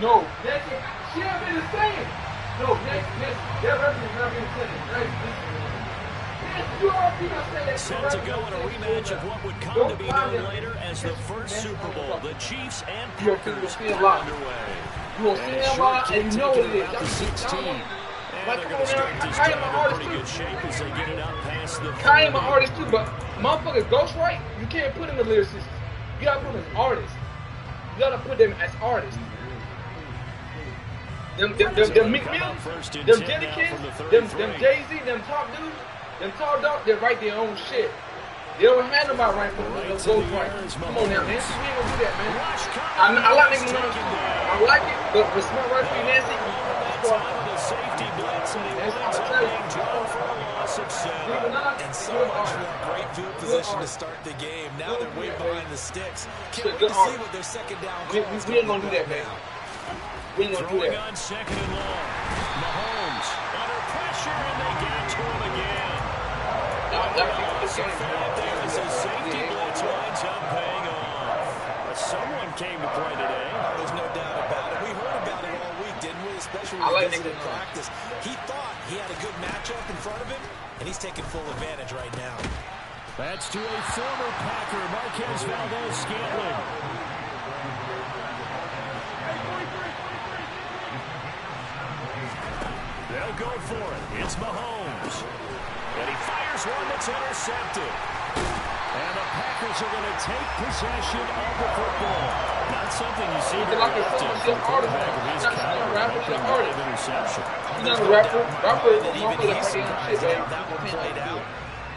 No, next she have been the same. No, next that reference not been the same. Set to go in a rematch of what would come to be known later as the first Super Bowl. The Chiefs and Packers are underway. You will see a lot, and you know what it is. The 16. And they're going to start this drive in pretty good shape as they get it up past the 30. I am an artist too, but motherfuckers ghostwrite, you can't put them as lyricists. You gotta put them as artists. You gotta put them as artists. Them Meek Mills, them Jennykins, them Jay-Z, them top dudes, them tall dogs, they write their own shit. They don't have nobody write for them. They'll ghostwrite. Come on now, man. We ain't gonna do that, man. I like niggas learn. I like it, but with smart right for you, Nancy, safety blitz, and he winds up being drawn for a loss of 7. And so much for a great field position to start the game. Now they're way behind the sticks. Can't wait to see what their second down call is. We ain't gonna do that, man. We ain't gonna do that. On second and long. Mahomes under pressure, and they get it to him again. There is a safety blitz winds up paying off. Someone came to play today. There's no doubt about it. We heard about it all week, didn't we? Especially when he visited practice. He thought he had a good matchup in front of him, and he's taking full advantage right now. That's to a former Packer, Marquez Valdes-Scantling. They'll go for it. It's Mahomes. And he fires one that's intercepted. And the Packers are going to take possession of the football. Not something you see very often from quarterback of his caliber. Interception. He's not a rapper. Even he's surprised how that one played out.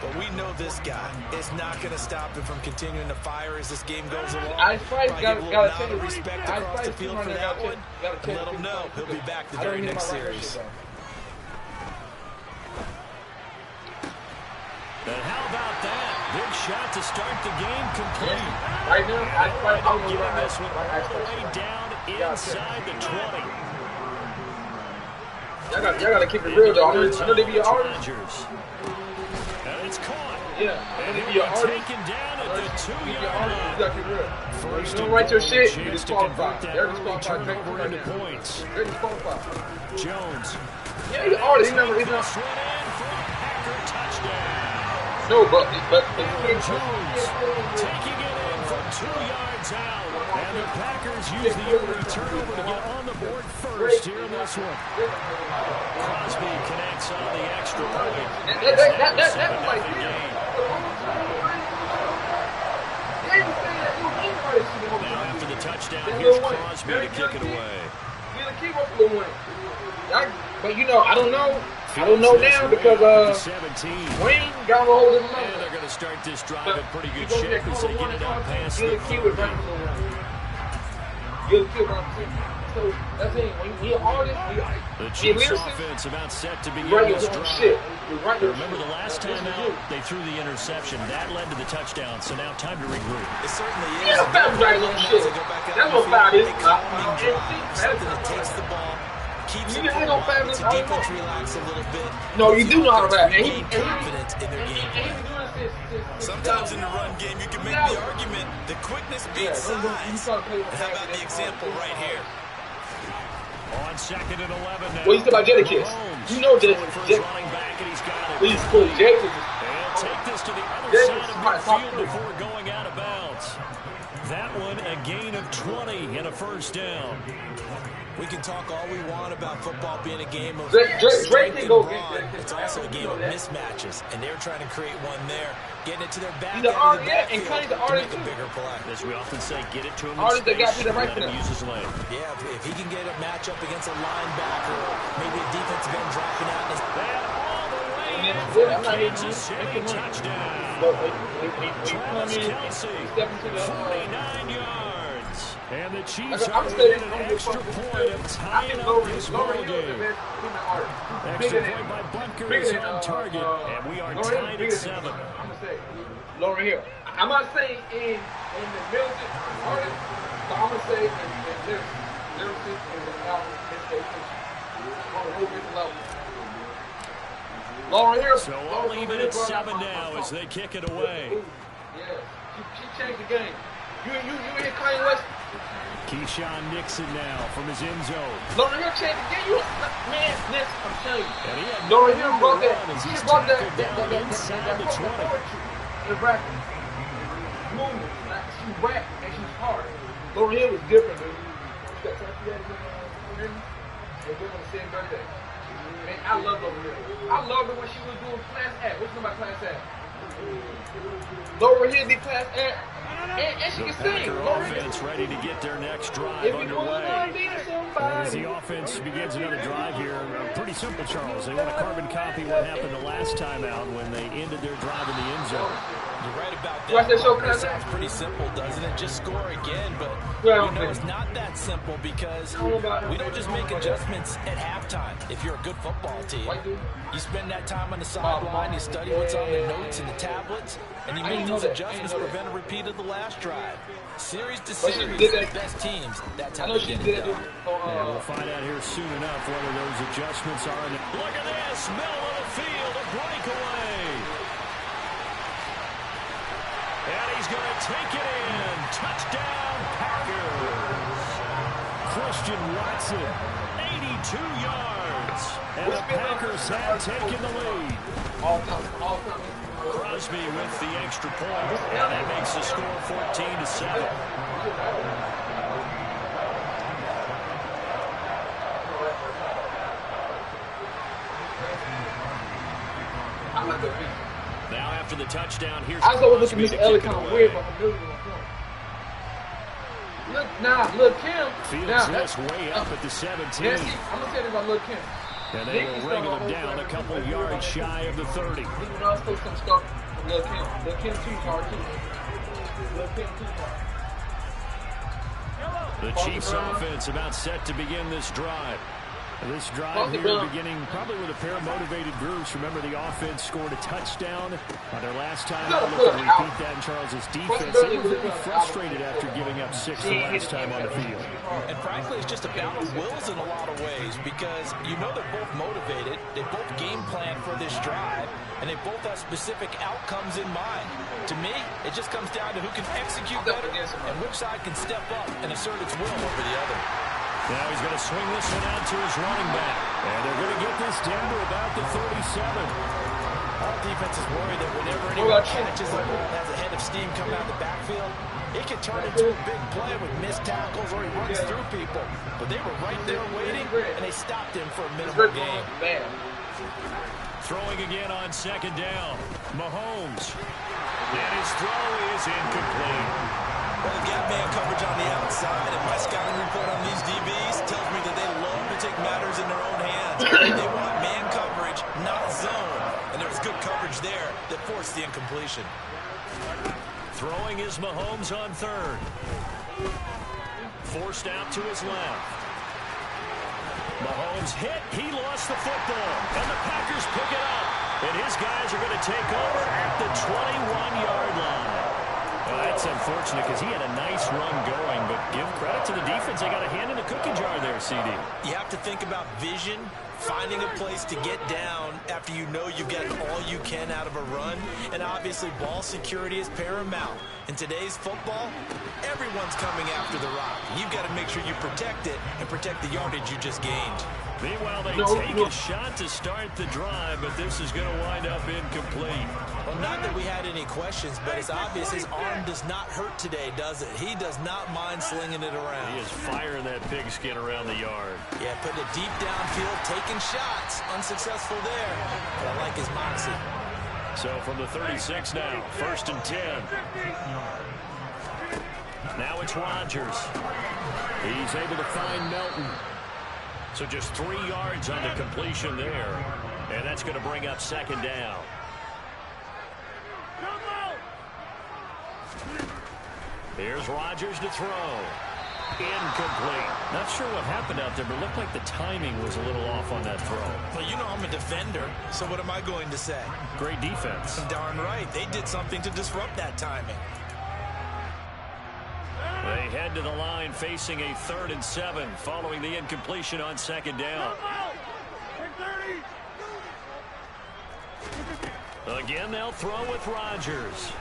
But we know this guy is not going to stop him from continuing to fire as this game goes along. I fight. Got to respect across the field for that one. And let him know he'll be back the very next series. And how about that? Big shot to start the game complete. Right now, I'm getting this one all the way down inside the 20. Y'all gotta keep it real, though. I know they be your artists. And it's caught. Yeah, I know they be your artists. Taken down at the 2-yard line. You gotta keep it real. First, you don't write your shit, you disqualified. They're disqualified. Turnover into points. They're disqualified. Jones. Yeah, he's an artist. He's not. Touchdown. No, but Jones taking it in from 2 yards out. And the Packers use the early turnover to get on the board first here in this one. Crosby connects on the extra point. That was like now after the touchdown, here's Crosby to kick it away. But you know, I don't know now because Wayne got a hold of him. And they're going to start this drive in pretty good shape as they get it out past the 30. So that's it. When you're an artist, the Chiefs offense about set to begin right this drive. Remember the last time out, they threw the interception. That led to the touchdown, so now time to regroup. It certainly is. Yeah, that's right on shit. That's what foul is. Something that takes the ball, keeps it defense relax a little bit. No, you do know how to rap. And he's confident in their game plan. Sometimes in the run game, you can make the argument that quickness beats size. And how about the example right here? On second and 11 now. What you say about Jennykins? You know Jennykins. Please pull Jennykins. And take this to the other side of the field before going out of bounds. That one a gain of 20 and a first down. We can talk all we want about football being a game of Drake strength and brawn. It's also a game of mismatches, and they're trying to create one there, getting it to their back end of the backfield to make a bigger play. As we often say, get it to him in space, let him use his leg. Yeah, if he can get a matchup against a linebacker, maybe a defensive end dropping out. All the way in for Kansas City touchdown. Travis Kelce, 49 yards. And the Chiefs are within an extra point of tying up this ball game. Extra point by Butker is on target, and we are tied at 7. I'm going to say, Lauren Hill. I'm not saying in the music artist, but I'm going to say in lyricist and the album, on a whole different level. Lauren Hill. So all even at 7 now as they kick it away. Yeah, she changed the game. You hear Kanye West? Keyshawn Nixon now from his end zone. Lauren Hill changed the game. Man, listen, I'm telling you. Lauren Hill brought that. She brought that inside the 20. The rapping movement. She's rap and she's hard. Lauren Hill was different, dude. They're doing the same birthday. Man, I love Lauren Hill. I loved her when she was doing class act. What's about class act? Lauren Hill did class act. And she can sing. Offense ready to get their next drive underway. As the offense begins another drive here, pretty simple, Charles. They want to carbon copy what happened the last time out when they ended their drive in the end zone. You're right about that. It sounds pretty simple, doesn't it? Just score again, but you know it's not that simple because we don't just make adjustments at halftime. If you're a good football team, you spend that time on the sideline, you study what's on the notes and the tablets, and you make those adjustments to prevent a repeat of the last drive. Series to series, the best teams, that's how they get it done. We'll find out here soon enough whether those adjustments are in. Look at this, middle of the field, a breakaway. And he's going to take it in. Touchdown, Packers. Christian Watson, 82 yards. And the Packers have taken the lead. Crosby with the extra point. And that makes the score 14-7. Now after the touchdown, here's I was always looking at Mr. Elliott kind of weird, but I'm look, now, Lil Kim. Fields this way up at the 17. Yeah, see, I'm going to tell you about Lil Kim. And they will wrangle him down a couple of yards shy of the 30. He would also some stuff from Lil Kim. Lil Kim too hard, too. Lil Kim too hard. The Chiefs offense about set to begin this drive. This drive here beginning probably with a pair of motivated groups. Remember, the offense scored a touchdown on their last time. Look to repeat that in Charles's defense. They were very frustrated after giving up 6 the last time on the field. And frankly, it's just a battle of wills in a lot of ways because you know they're both motivated. They both game plan for this drive, and they both have specific outcomes in mind. To me, it just comes down to who can execute better and which side can step up and assert its will over the other. Now he's going to swing this one out to his running back. And they're going to get this down to about the 37. All defense is worried that whenever anyone catches the ball and has a head of steam coming out of the backfield, it can turn into a big play with missed tackles or he runs through people. But they were right there waiting, and they stopped him for a minimal gain. Throwing again on second down. Mahomes. And his throw is incomplete. Well, they've got man coverage on the outside, and my scouting report on these DBs tells me that they love to take matters in their own hands. They want man coverage, not zone. And there was good coverage there that forced the incompletion. Throwing is Mahomes on third. Forced out to his left. Mahomes hit. He lost the football. And the Packers pick it up. And his guys are going to take over at the 21-yard line. Well, that's unfortunate because he had a nice run going, but give credit to the defense. They got a hand in the cookie jar there, CD. You have to think about vision, finding a place to get down after you know you've got all you can out of a run, and obviously ball security is paramount. In today's football, everyone's coming after the rock. You've got to make sure you protect it and protect the yardage you just gained. Meanwhile, they take a shot to start the drive, but this is going to wind up incomplete. Well, not that we had any questions, but it's obvious his arm does not hurt today, does it? He does not mind slinging it around. He is firing that pigskin around the yard. Yeah, putting it deep downfield, taking shots. Unsuccessful there, but I like his moxie. So from the 36 now, 1st and 10. Now it's Rodgers. He's able to find Melton. So just 3 yards on the completion there. And that's going to bring up second down. Here's Rodgers to throw. Incomplete. Not sure what happened out there, but it looked like the timing was a little off on that throw. Well, you know I'm a defender, so what am I going to say? Great defense. Darn right. They did something to disrupt that timing. They head to the line facing a 3rd and 7 following the incompletion on second down. Again, they'll throw with Rodgers.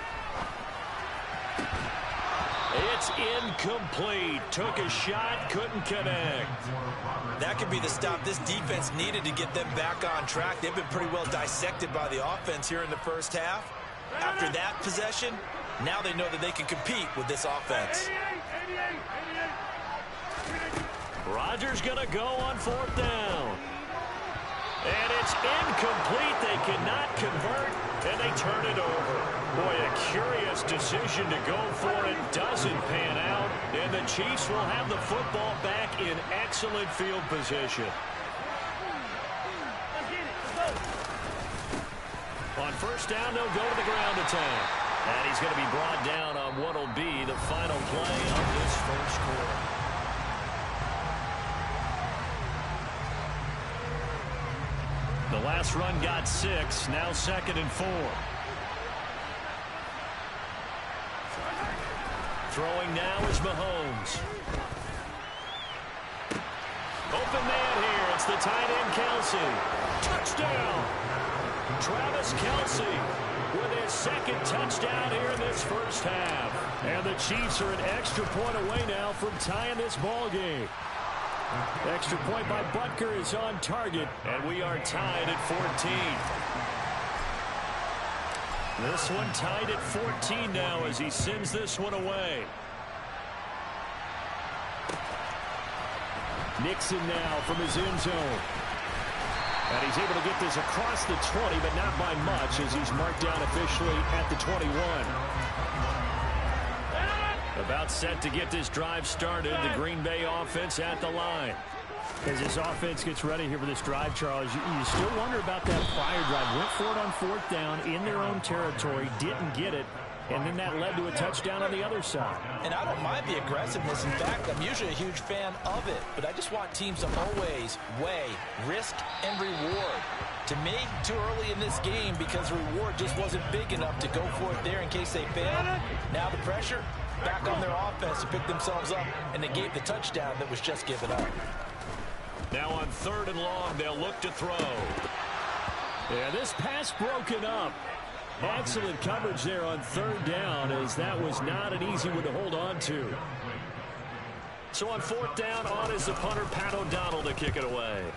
It's incomplete. Took a shot, couldn't connect. That could be the stop this defense needed to get them back on track. They've been pretty well dissected by the offense here in the first half. After that possession, now they know that they can compete with this offense. Rodgers going to go on 4th down. And it's incomplete. They cannot convert, and they turn it over. Boy, a curious decision to go for it. Doesn't pan out, and the Chiefs will have the football back in excellent field position. On 1st down, they'll go to the ground attack. And he's going to be brought down on what will be the final play of this first quarter. The last run got 6, now 2nd and 4. Throwing now is Mahomes. Open man here, it's the tight end Kelsey. Touchdown! Travis Kelsey with his 2nd touchdown here in this first half. And the Chiefs are an extra point away now from tying this ball game. Extra point by Butker is on target, and we are tied at 14. This one tied at 14 now as he sends this one away. Nixon now from his end zone. And he's able to get this across the 20, but not by much as he's marked down officially at the 21. About set to get this drive started. The Green Bay offense at the line. As this offense gets ready here for this drive, Charles, you still wonder about that prior drive. Went for it on 4th down in their own territory, didn't get it, and then that led to a touchdown on the other side. And I don't mind the aggressiveness. In fact, I'm usually a huge fan of it, but I just want teams to always weigh risk and reward. To me, too early in this game because the reward just wasn't big enough to go for it there in case they fail. Now the pressure back on their offense to pick themselves up, and they gave the touchdown that was just given up. Now on 3rd and long, they'll look to throw. Yeah, this pass broken up. Excellent coverage there on 3rd down, as that was not an easy one to hold on to. So on 4th down, on is the punter, Pat O'Donnell, to kick it away.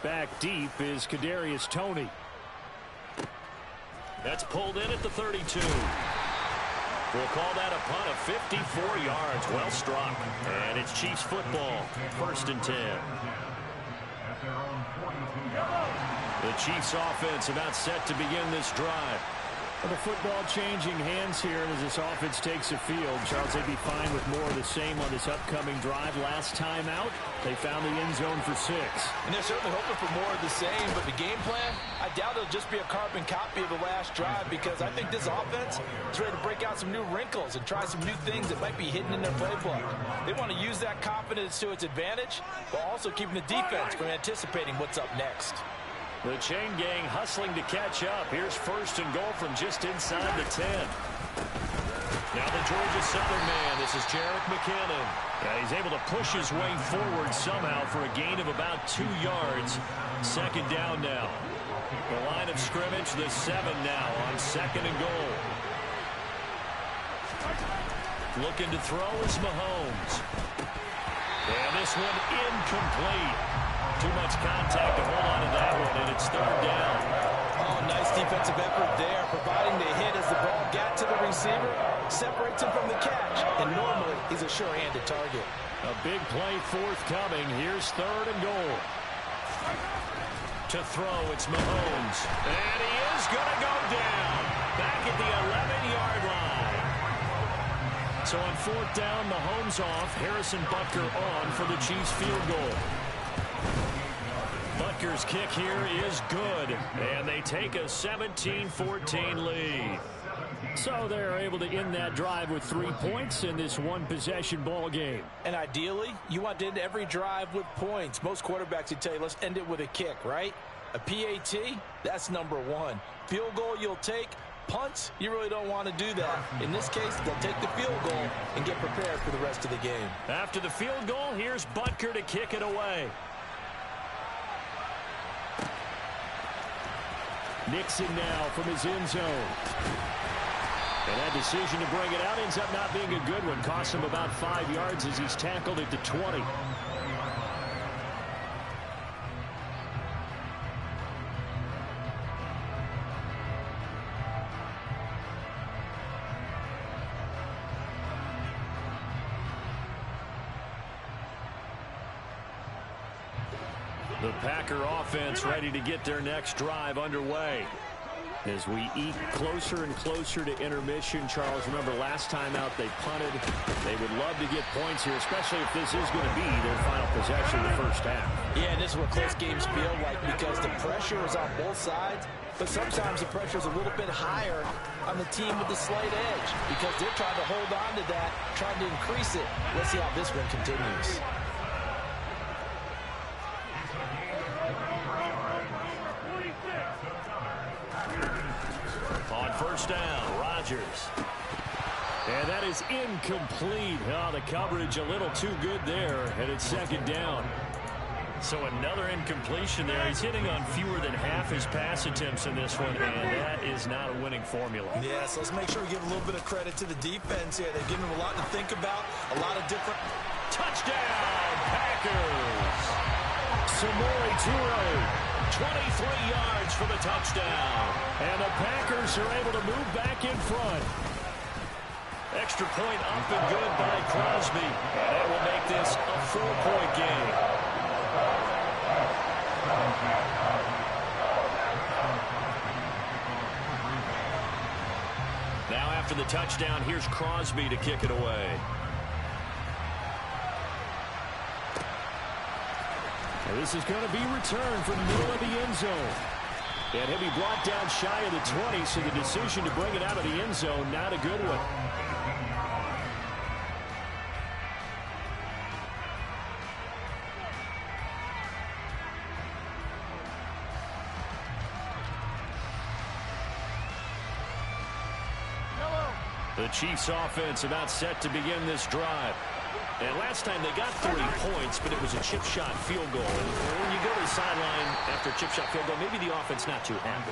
Back deep is Kadarius Toney. That's pulled in at the 32. We'll call that a punt of 54 yards. Well struck. And it's Chiefs football. 1st and 10. The Chiefs offense about set to begin this drive. Well, the football changing hands here as this offense takes the field. Charles, they'd be fine with more of the same on this upcoming drive. Last time out, they found the end zone for 6. And they're certainly hoping for more of the same, but the game plan, I doubt it'll just be a carbon copy of the last drive because I think this offense is ready to break out some new wrinkles and try some new things that might be hidden in their playbook. They want to use that confidence to its advantage while also keeping the defense from anticipating what's up next. The chain gang hustling to catch up. Here's 1st and goal from just inside the 10. Now the Georgia Southern man. This is Jerick McKinnon. Yeah, he's able to push his way forward somehow for a gain of about 2 yards. 2nd down now. The line of scrimmage, the 7 now on 2nd and goal. Looking to throw is Mahomes. And this one incomplete. Too much contact to hold on to that one, and it's 3rd down. Oh, nice defensive effort there, providing the hit as the ball got to the receiver, separates him from the catch, and normally he's a sure-handed target. A big play forthcoming. Here's 3rd and goal. To throw, it's Mahomes. And he is going to go down. Back at the 11-yard line. So on 4th down, Mahomes off. Harrison Butker on for the Chiefs field goal. Butker's kick here is good, and they take a 17-14 lead. So they're able to end that drive with 3 points in this one-possession ball game. And ideally, you want to end every drive with points. Most quarterbacks would tell you, let's end it with a kick, right? A PAT, that's number 1. Field goal you'll take. Punts, you really don't want to do that. In this case, they'll take the field goal and get prepared for the rest of the game. After the field goal, here's Butker to kick it away. Nixon now from his end zone. And that decision to bring it out ends up not being a good one. Costs him about 5 yards as he's tackled at the 20. The Packer offense ready to get their next drive underway. As we eat closer and closer to intermission, Charles, remember last time out they punted. They would love to get points here, especially if this is going to be their final possession in the first half. Yeah, and this is what close games feel like because the pressure is on both sides, but sometimes the pressure is a little bit higher on the team with the slight edge because they're trying to hold on to that, trying to increase it. Let's see how this one continues. On first down, Rodgers. And that is incomplete. Oh, the coverage a little too good there, and it's second down. So another incompletion there. He's hitting on fewer than half his pass attempts in this one, and that is not a winning formula. Yeah, so let's make sure we give a little bit of credit to the defense here. They've given him a lot to think about, a lot of different... Touchdown, Packers! Samori Toure. 23 yards for the touchdown. And the Packers are able to move back in front. Extra point up and good by Crosby. And that will make this a 4-point game. Now after the touchdown, here's Crosby to kick it away. This is going to be returned from the middle of the end zone. And he'll be brought down shy of the 20, so the decision to bring it out of the end zone, not a good one. The Chiefs offense about set to begin this drive. And last time they got 3 points, but it was a chip shot field goal. And when you go to the sideline after a chip shot field goal, maybe the offense not too happy.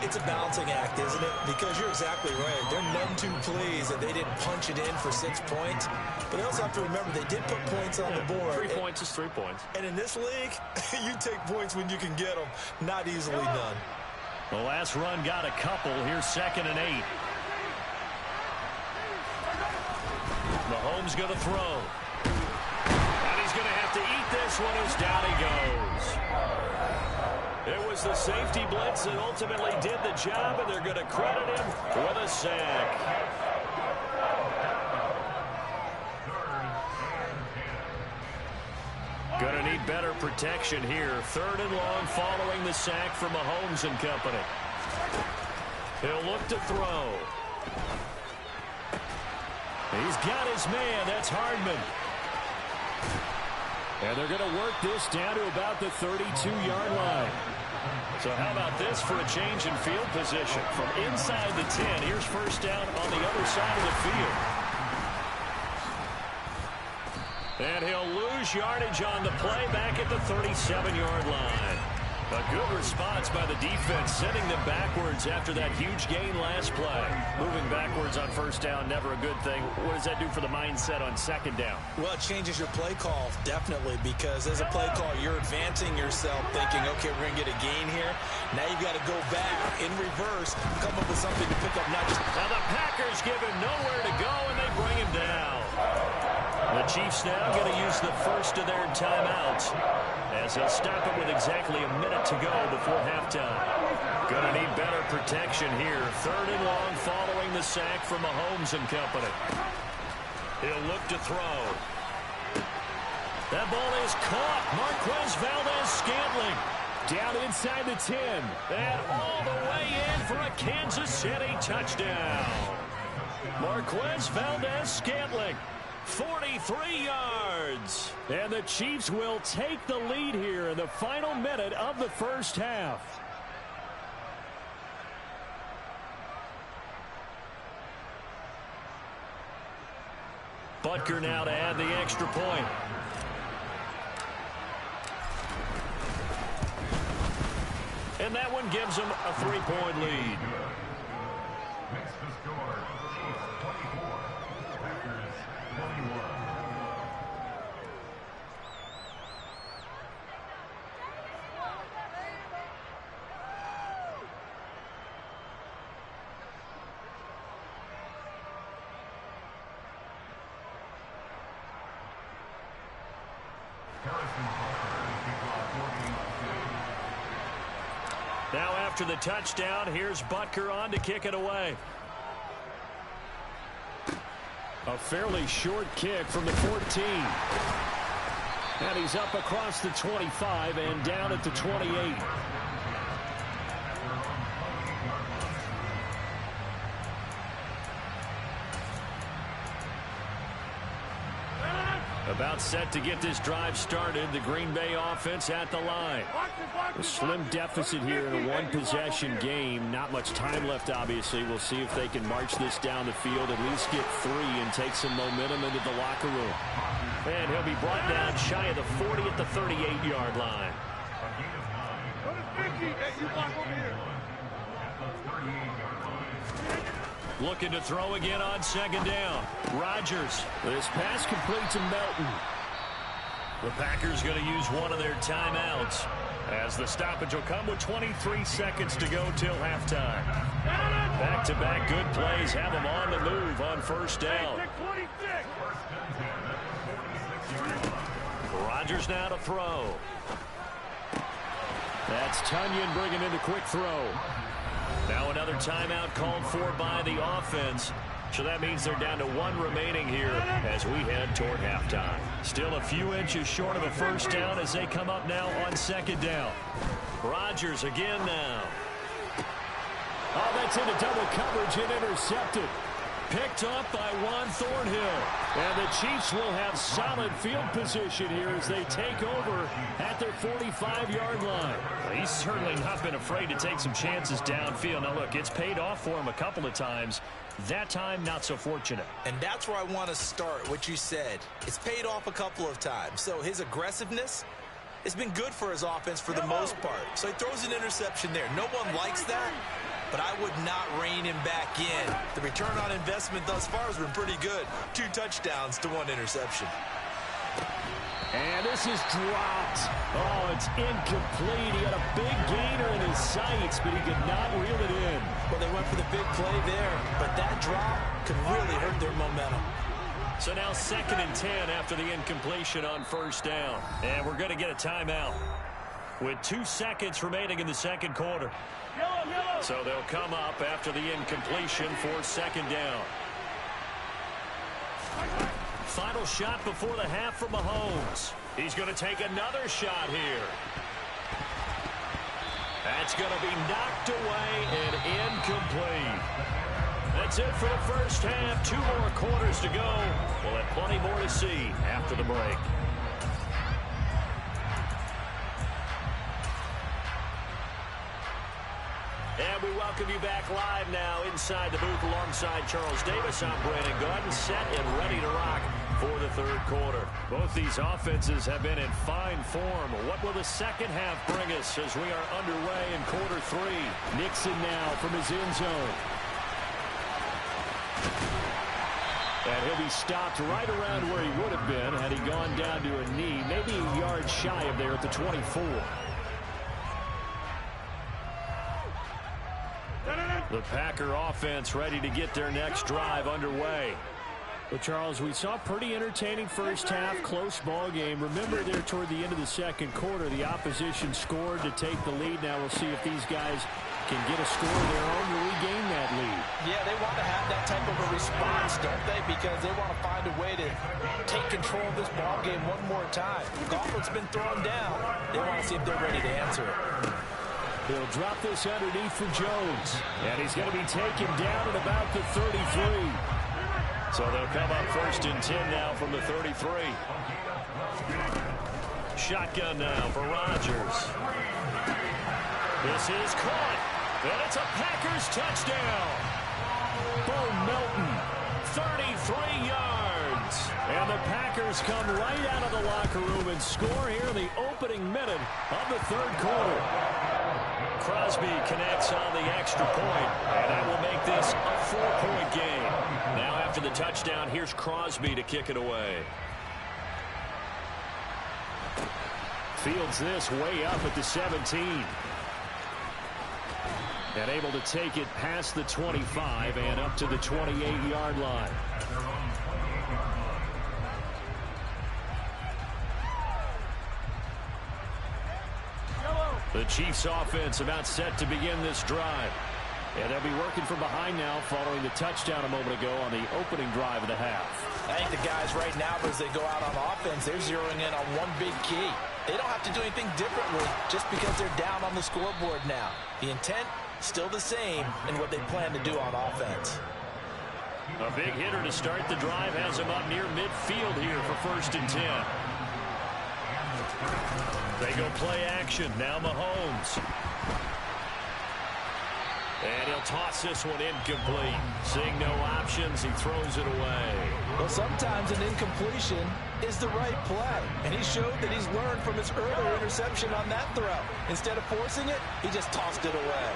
It's a balancing act, isn't it? Because you're exactly right. They're none too pleased that they didn't punch it in for 6 points. But they also have to remember they did put points on the board. 3 points is 3 points. And in this league, you take points when you can get them. Not easily done. The last run got a couple. Here's 2nd and 8. Mahomes going to throw. And he's going to have to eat this one as down he goes. It was the safety blitz that ultimately did the job, and they're going to credit him with a sack. Going to need better protection here. 3rd and long following the sack from Mahomes and company. He'll look to throw. He's got his man. That's Hardman. And they're going to work this down to about the 32-yard line. So how about this for a change in field position? From inside the 10, here's first down on the other side of the field. And he'll lose yardage on the play back at the 37-yard line. A good response by the defense, sending them backwards after that huge gain last play. Moving backwards on first down, never a good thing. What does that do for the mindset on 2nd down? Well, it changes your play call, definitely, because as a play call, you're advancing yourself, thinking, okay, we're going to get a gain here. Now you've got to go back in reverse, come up with something to pick up. Not just... Now the Packers give him nowhere to go, and they bring him down. The Chiefs now going to use the first of their timeouts as they'll stop it with exactly a minute to go before halftime. Going to need better protection here. 3rd and long following the sack from Mahomes and company. He'll look to throw. That ball is caught. Marquez Valdes-Scantling down inside the 10. And all the way in for a Kansas City touchdown. Marquez Valdes-Scantling. 43 yards. And the Chiefs will take the lead here in the final minute of the first half. Butker now to add the extra point. And that one gives them a 3-point lead. Now after the touchdown, here's Butker on to kick it away. A fairly short kick from the 14. And he's up across the 25 and down at the 28. About set to get this drive started. The Green Bay offense at the line. A slim deficit here in a one-possession game. Not much time left, obviously. We'll see if they can march this down the field, at least get 3 and take some momentum into the locker room. And he'll be brought down shy of the 40 at the 38-yard line. Looking to throw again on second down. Rodgers. This pass complete to Melton. The Packers going to use one of their timeouts, as the stoppage will come with 23 seconds to go till halftime. Back-to-back good plays have them on the move on first down. Rodgers now to throw. That's Tunyon bringing in the quick throw. Now another timeout called for by the offense. So that means they're down to 1 remaining here as we head toward halftime. Still a few inches short of a first down as they come up now on second down. Rodgers again now. Oh, that's into double coverage and intercepted. Picked up by Juan Thornhill. And the Chiefs will have solid field position here as they take over at their 45-yard line. He's certainly not been afraid to take some chances downfield. Now, look, it's paid off for him a couple of times. That time, not so fortunate. And that's where I want to start, what you said. It's paid off a couple of times. So his aggressiveness has been good for his offense for the most part. So he throws an interception there. No one likes that, but I would not rein him back in. The return on investment thus far has been pretty good. 2 touchdowns to 1 interception. And this is dropped. Oh, it's incomplete. He had a big gainer in his sights, but he could not reel it in. Well, they went for the big play there, but that drop could really hurt their momentum. So now 2nd and 10 after the incompletion on first down. And we're going to get a timeout with 2 seconds remaining in the second quarter. So they'll come up after the incompletion for second down. Final shot before the half from Mahomes. He's going to take another shot here. That's going to be knocked away and incomplete. That's it for the first half. 2 more quarters to go. We'll have plenty more to see after the break. And we welcome you back live now inside the booth alongside Charles Davis. I'm Brandon Gordon, set and ready to rock for the third quarter. Both these offenses have been in fine form. What will the second half bring us as we are underway in quarter 3? Nixon now from his end zone. And he'll be stopped right around where he would have been had he gone down to a knee, maybe a yard shy of there at the 24. The Packer offense ready to get their next drive underway. Well, Charles, we saw a pretty entertaining first half, close ball game. Remember there toward the end of the second quarter, the opposition scored to take the lead. Now we'll see if these guys can get a score of their own to regain that lead. Yeah, they want to have that type of a response, don't they? Because they want to find a way to take control of this ball game one more time. Gauntlet's been thrown down. They want to see if they're ready to answer it. He'll drop this underneath for Jones. And he's going to be taken down at about the 33. So they'll come up 1st and 10 now from the 33. Shotgun now for Rodgers. This is caught. And it's a Packers touchdown. Bo Melton, 33 yards. And the Packers come right out of the locker room and score here in the opening minute of the third quarter. Crosby connects on the extra point, and that will make this a 4-point game. Now after the touchdown, here's Crosby to kick it away. Fields this way up at the 17. And able to take it past the 25 and up to the 28-yard line. The Chiefs offense about set to begin this drive. And they'll be working from behind now following the touchdown a moment ago on the opening drive of the half. I think the guys right now, as they go out on offense, they're zeroing in on one big key. They don't have to do anything differently just because they're down on the scoreboard now. The intent, still the same in what they plan to do on offense. A big hitter to start the drive has him up near midfield here for 1st and 10. They go play action. Now Mahomes. And he'll toss this one incomplete. Seeing no options, he throws it away. Well, sometimes an incompletion is the right play. And he showed that he's learned from his earlier interception on that throw. Instead of forcing it, he just tossed it away.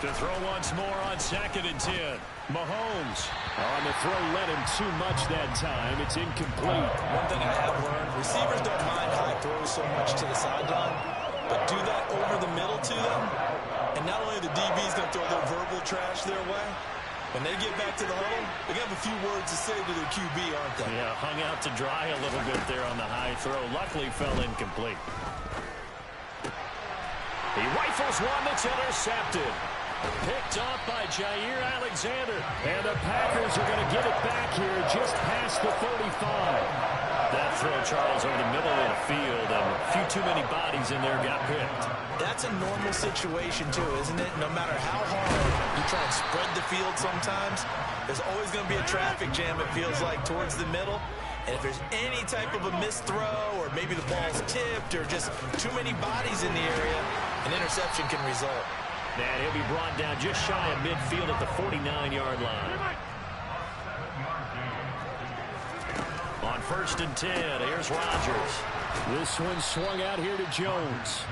To throw once more on 2nd and 10. Mahomes on the throw, led him too much that time. It's incomplete. One thing I have learned, receivers don't mind high throws so much to the sideline, but do that over the middle to them, and not only the DB's going to throw their verbal trash their way, when they get back to the huddle, they have a few words to say to their QB, aren't they? Yeah, hung out to dry a little bit there on the high throw. Luckily fell incomplete. He rifles one that's intercepted. Picked off by Jair Alexander. And the Packers are going to get it back here just past the 35. That throw, Charles, over the middle of the field, and a few too many bodies in there got picked. That's a normal situation, too, isn't it? No matter how hard you try and spread the field sometimes, there's always going to be a traffic jam, it feels like, towards the middle. And if there's any type of a missed throw, or maybe the ball's tipped, or just too many bodies in the area, an interception can result. And he'll be brought down just shy of midfield at the 49-yard line. On 1st and 10, here's Rodgers. This one swung out here to Jones.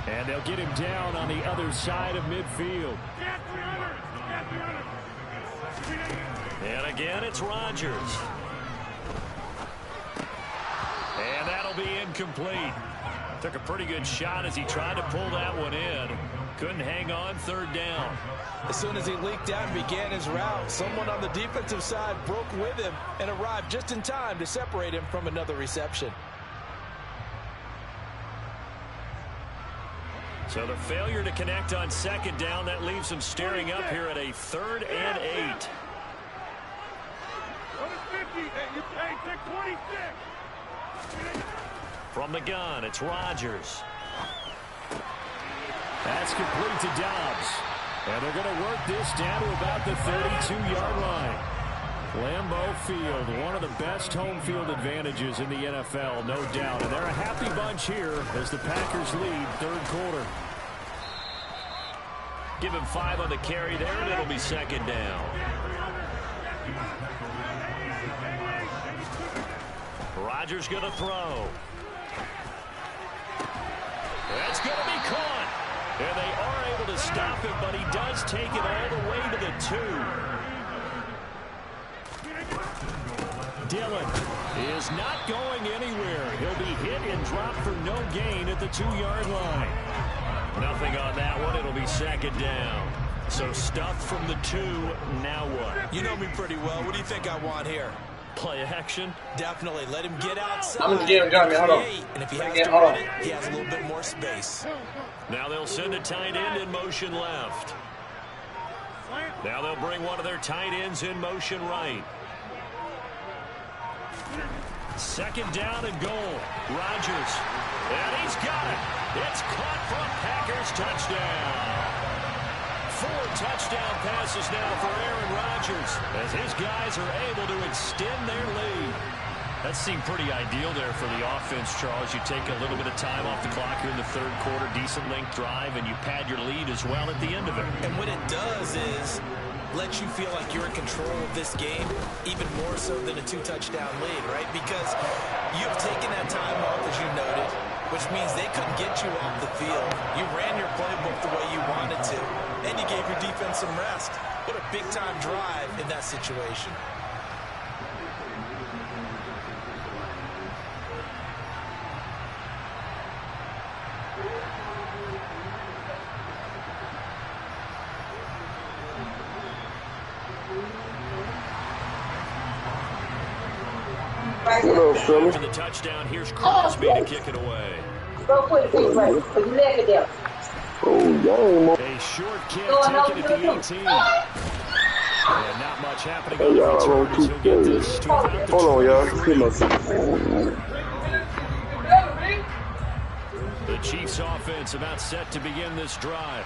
And they'll get him down on the other side of midfield. And again, it's Rodgers. And that'll be incomplete. Took a pretty good shot as he tried to pull that one in. Couldn't hang on, 3rd down. As soon as he leaked out and began his route, someone on the defensive side broke with him and arrived just in time to separate him from another reception. So the failure to connect on 2nd down, that leaves him staring up here at a 3rd and 8. From the gun, it's Rodgers. That's complete to Dobbs. And they're going to work this down to about the 32-yard line. Lambeau Field, one of the best home field advantages in the NFL, no doubt. And they're a happy bunch here as the Packers lead 3rd quarter. Give him 5 on the carry there, and it'll be 2nd down. Rodgers going to throw. That's going to be caught. And they are able to stop him, but he does take it all the way to the 2. Dillon is not going anywhere. He'll be hit and dropped for no gain at the 2-yard line. Nothing on that one. It'll be 2nd down. So stuffed from the 2. Now what? You know me pretty well. What do you think I want here? Play action? Definitely. Let him get outside. I'm going to get him done, man. Hold on. And if he has to run it, he has a little bit more space. Now they'll send a tight end in motion left. Now they'll bring one of their tight ends in motion right. 2nd down and goal. Rodgers. And he's got it. It's caught from Packers touchdown. 4 touchdown passes now for Aaron Rodgers as his guys are able to extend their lead. That seemed pretty ideal there for the offense, Charles. You take a little bit of time off the clock here in the 3rd quarter, decent length drive, and you pad your lead as well at the end of it. And what it does is let you feel like you're in control of this game, even more so than a 2-touchdown lead, right? Because you've taken that time off, as you noted. which means they couldn't get you off the field. You ran your playbook the way you wanted to, and you gave your defense some rest. What a big-time drive in that situation. For the touchdown, here's Crosby to kick it away. Go put it right. Put your leg down. A short kick taken at the 18. And not much happening on the return as he'll get this to about the 20. The Chiefs offense about set to begin this drive.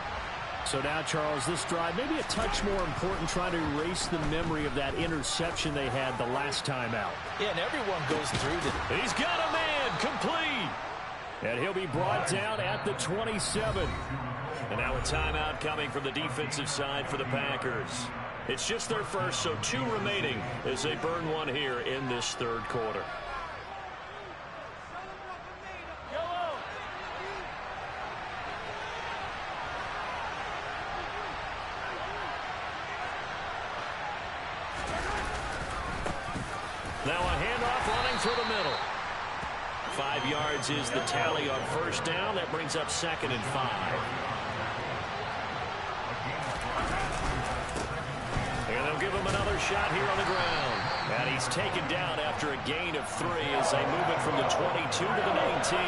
So now, Charles, this drive maybe a touch more important, trying to erase the memory of that interception they had the last time out. Yeah, and everyone goes through it. He's got a man complete. And he'll be brought down at the 27. And now a timeout coming from the defensive side for the Packers. It's just their first, so 2 remaining as they burn one here in this third quarter. Now a handoff running through the middle. 5 yards is the tally on first down. That brings up 2nd and 5. And they'll give him another shot here on the ground. And he's taken down after a gain of 3 as they move it from the 22 to the 19.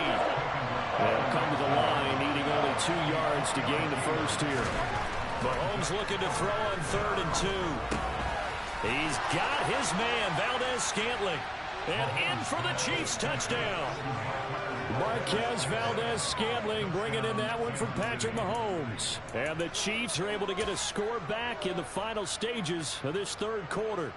They'll come to the line, needing only 2 yards to gain the first here. Mahomes looking to throw on 3rd and 2. He's got his man, Valdez-Scantling. And in for the Chiefs touchdown. Marquez Valdez-Scantling bringing in that one from Patrick Mahomes. And the Chiefs are able to get a score back in the final stages of this third quarter.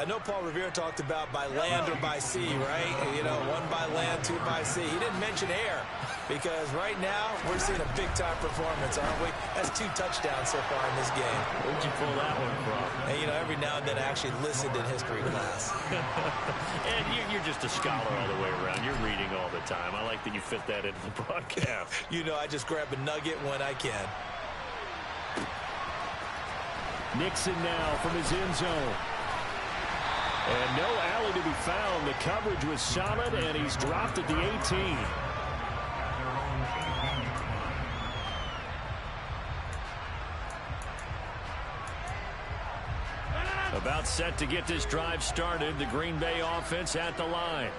I know Paul Revere talked about by land or by sea, right? You know, 1 by land, 2 by sea. He didn't mention air because right now we're seeing a big-time performance, aren't we? That's 2 touchdowns so far in this game. Where'd you pull that one from? And, you know, every now and then I actually listened in history class. And you're just a scholar all the way around. You're reading all the time. I like that you fit that into the broadcast. You know, I just grab a nugget when I can. Nixon now from his end zone. And no alley to be found. The coverage was solid, and he's dropped at the 18. About set to get this drive started. The Green Bay offense at the line.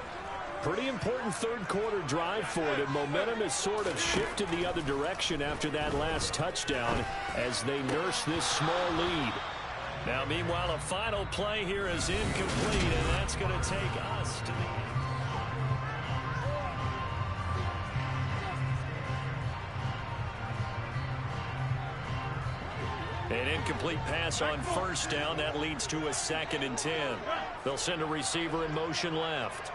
Pretty important third quarter drive for them. Momentum has sort of shifted the other direction after that last touchdown as they nurse this small lead. Now, meanwhile, a final play here is incomplete, and that's going to take us to the... An incomplete pass on first down. That leads to a 2nd and 10. They'll send a receiver in motion left.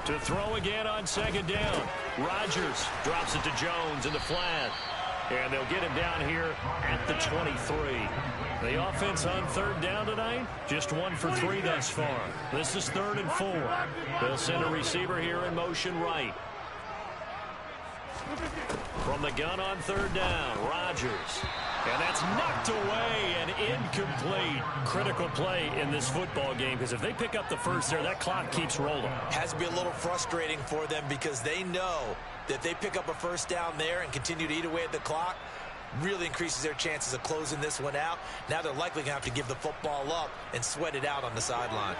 To throw again on 2nd down. Rodgers drops it to Jones in the flat. And they'll get him down here at the 23. The offense on 3rd down tonight, just 1 for 3 thus far. This is 3rd and 4. They'll send a receiver here in motion right. From the gun on 3rd down, Rodgers. And that's knocked away and incomplete. Critical play in this football game because if they pick up the first there, that clock keeps rolling. Has to be a little frustrating for them because they know that if they pick up a first down there and continue to eat away at the clock, really increases their chances of closing this one out. Now they're likely going to have to give the football up and sweat it out on the sideline.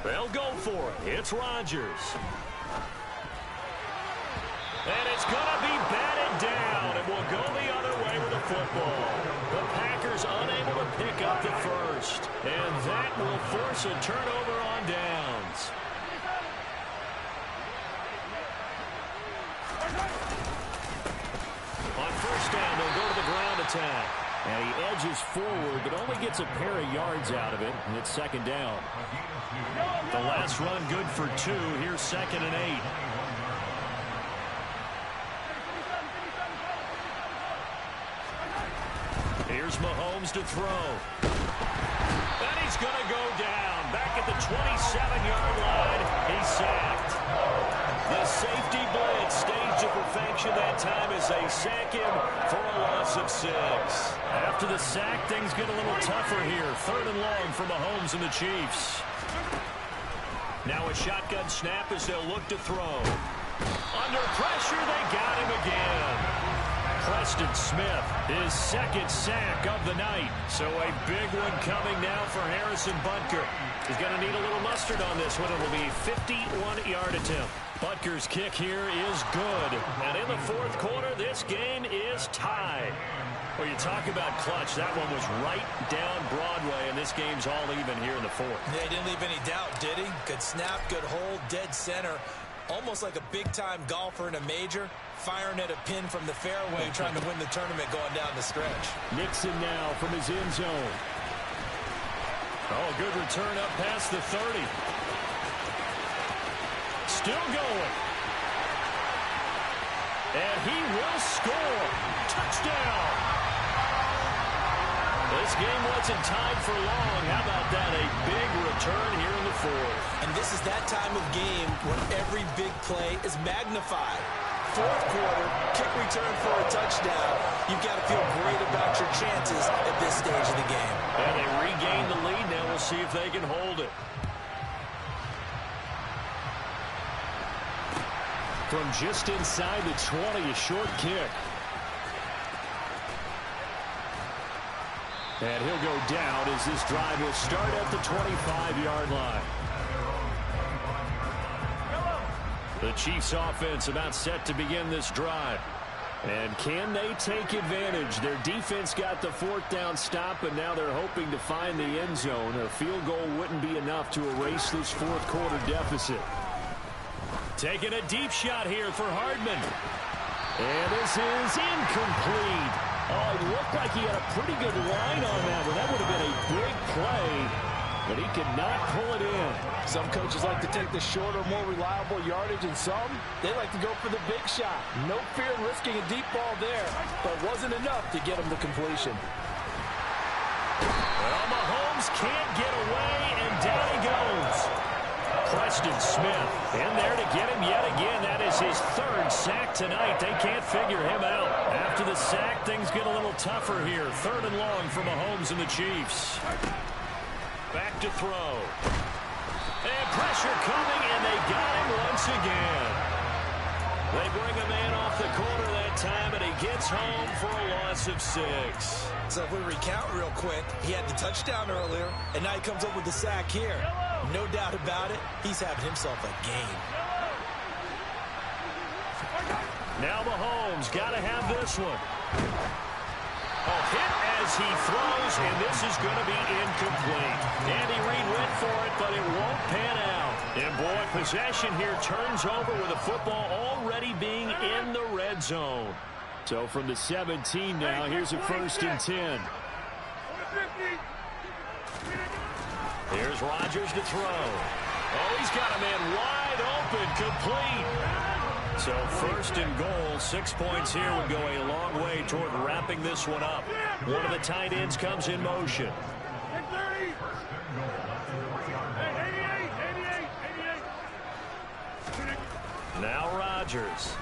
They'll go for it. It's Rodgers. And it's going to be batted down, and we'll go the other way with the football. The Packers unable to pick up the first, and that will force a turnover on downs. On first down, they'll go to the ground attack. And he edges forward, but only gets a pair of yards out of it, and it's 2nd down. The last run good for 2. Here's 2nd and 8. Here's Mahomes to throw. And he's going to go down. Back at the 27-yard line. He's sacked. The safety blitz staged to perfection that time as they sack him for a loss of 6. After the sack, things get a little tougher here. 3rd and long for Mahomes and the Chiefs. Now a shotgun snap as they'll look to throw. Under pressure, they got him again. Preston Smith, his 2nd sack of the night. So a big one coming now for Harrison Butker. He's going to need a little mustard on this one. It'll be a 51-yard attempt. Butker's kick here is good. And in the 4th quarter, this game is tied. Well, you talk about clutch. That one was right down Broadway, and this game's all even here in the 4th. Yeah, he didn't leave any doubt, did he? Good snap, good hold, dead center. Almost like a big-time golfer in a major, firing at a pin from the fairway, trying to win the tournament going down the stretch. Nixon now from his end zone. Oh, good return up past the 30. Still going. And he will score. Touchdown. This game wasn't tied for long. How about that? A big return here in the 4th. And this is that time of game when every big play is magnified. 4th quarter, kick return for a touchdown. You've got to feel great about your chances at this stage of the game. And they regain the lead. Now we'll see if they can hold it. From just inside the 20, a short kick. And he'll go down as this drive will start at the 25-yard line. The Chiefs offense about set to begin this drive. And can they take advantage? Their defense got the 4th down stop, and now they're hoping to find the end zone. A field goal wouldn't be enough to erase this 4th quarter deficit. Taking a deep shot here for Hardman. And this is incomplete. Oh, it looked like he had a pretty good line on that one. That would have been a big play, but he could not pull it in. Some coaches like to take the shorter, more reliable yardage, and some, they like to go for the big shot. No fear in risking a deep ball there, but wasn't enough to get him the completion. Well, Mahomes can't get away, and down he goes. Preston Smith in there to get him yet again. That is his 3rd sack tonight. They can't figure him out. After the sack, things get a little tougher here. 3rd and long for Mahomes and the Chiefs. Back to throw. And pressure coming, and they got him once again. They bring a man off the corner that time, and he gets home for a loss of 6. So if we recount real quick, he had the touchdown earlier, and now he comes up with the sack here. No doubt about it, he's having himself a game. Now Mahomes got to have this one. A hit as he throws, and this is going to be incomplete. Andy Reid went for it, but it won't pan out. And boy, possession here turns over with the football already being in the red zone. So from the 17 now, here's a 1st and 10. Here's Rodgers to throw. Oh, he's got a man wide open, complete. So 1st and goal, 6 points here would go a long way toward wrapping this one up. One of the tight ends comes in motion. Now Rodgers.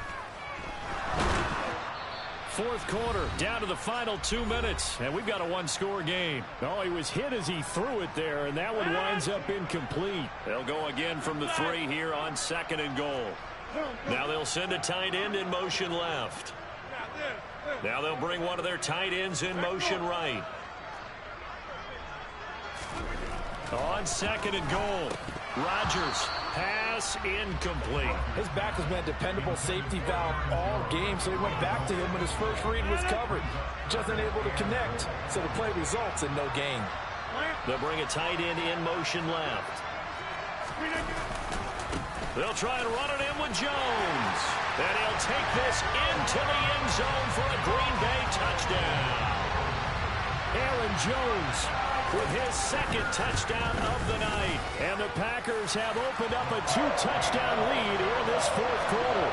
4th quarter, down to the final 2 minutes, and we've got a 1-score game. Oh, he was hit as he threw it there, and that one winds up incomplete. They'll go again from the 3 here on 2nd and goal. Now they'll send a tight end in motion left. Now they'll bring one of their tight ends in motion right. On 2nd and goal, Rodgers, pass incomplete. His back has been a dependable safety valve all game, so he went back to him when his first read was covered. Just unable to connect, so the play results in no gain. They'll bring a tight end in motion left. They'll try and run it in with Jones. And he'll take this into the end zone for a Green Bay touchdown. Aaron Jones with his 2nd touchdown of the night. And the Packers have opened up a 2-touchdown lead in this 4th quarter.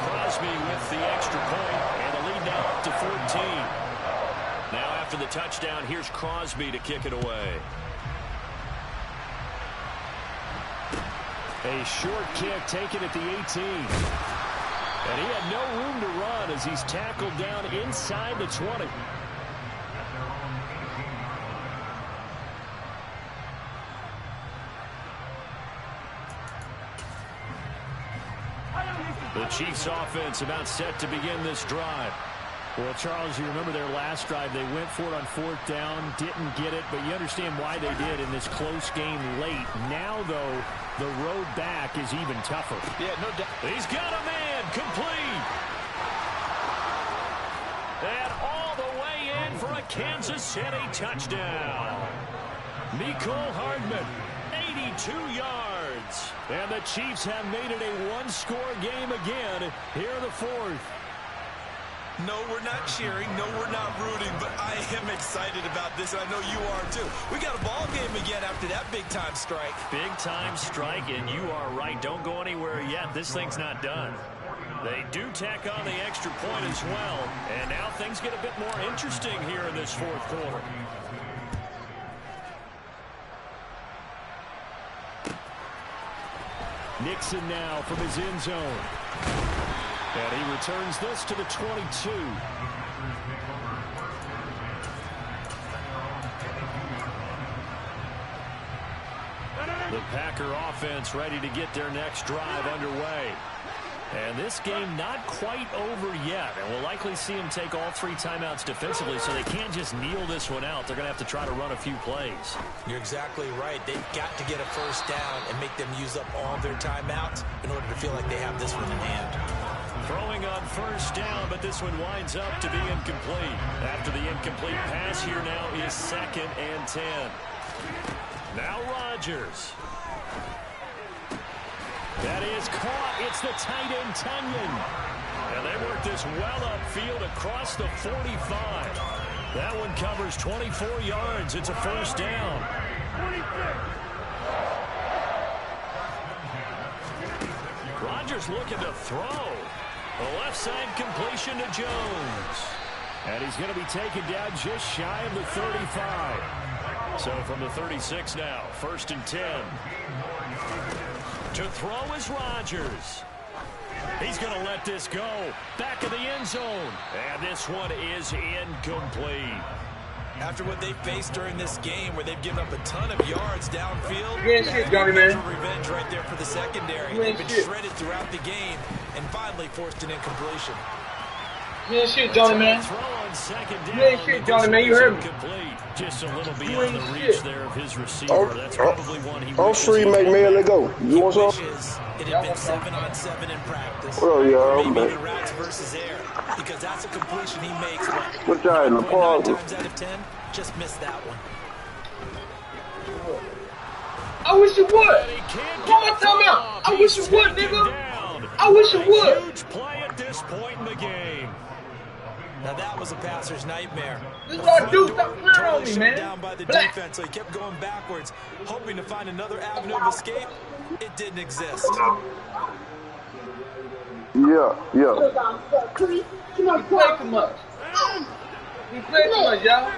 Crosby with the extra point, and the lead now up to 14. Now after the touchdown, here's Crosby to kick it away. A short kick taken at the 18. And he had no room to run as he's tackled down inside the 20. The Chiefs offense about set to begin this drive. Well, Charles, you remember their last drive. They went for it on 4th down, didn't get it, but you understand why they did in this close game late. Now, though, the road back is even tougher. Yeah, no doubt. He's got a man complete. And all the way in for a Kansas City touchdown. Mecole Hardman, 82 yards. And the Chiefs have made it a one-score game again here in the 4th. No, we're not cheering. No, we're not rooting. But I am excited about this, and I know you are too. We got a ball game again after that big-time strike. Big-time strike, and you are right. Don't go anywhere yet. This thing's not done. They do tack on the extra point as well. And now things get a bit more interesting here in this 4th quarter. Nixon now from his end zone. And he returns this to the 22. The Packer offense ready to get their next drive underway. And this game not quite over yet. And we'll likely see them take all 3 timeouts defensively, so they can't just kneel this one out. They're going to have to try to run a few plays. You're exactly right. They've got to get a first down and make them use up all their timeouts in order to feel like they have this one in hand. Throwing on 1st down, but this one winds up to be incomplete. After the incomplete pass, here now is 2nd and 10. Now Rodgers. That is caught. It's the tight end, Tunyon. And they work this well upfield across the 45. That one covers 24 yards. It's a 1st down. Rodgers looking to throw. The left side completion to Jones. And he's going to be taken down just shy of the 35. So from the 36 now, 1st and 10. To throw is Rodgers. He's going to let this go. Back of the end zone. And this one is incomplete. After what they faced during this game, where they've given up a ton of yards downfield, revenge right there for the secondary. They've been shredded throughout the game and finally forced an incompletion. You ain't shit, Johnny, man. You ain't shit, Johnny, man. You heard me. Just a little beyond the reach there of his receiver. That's probably one he I'm free, Mack Med. Let go. You want some? It had been 7-on-7 in practice. Well, yeah, I'm maybe the routes versus air, because that's a completion he makes. What y'all in the park? 9 times out of 10, just missed that one. I wish you would. Call my time out. I wish you would, nigga. I wish you would. Huge play at this point in the game. Now that was a passer's nightmare. This is what I do. Stop playing on me, man. Down by the defense, so he kept going backwards, hoping to find another avenue of escape. It didn't exist. Yeah. He played too much. He played too much, y'all.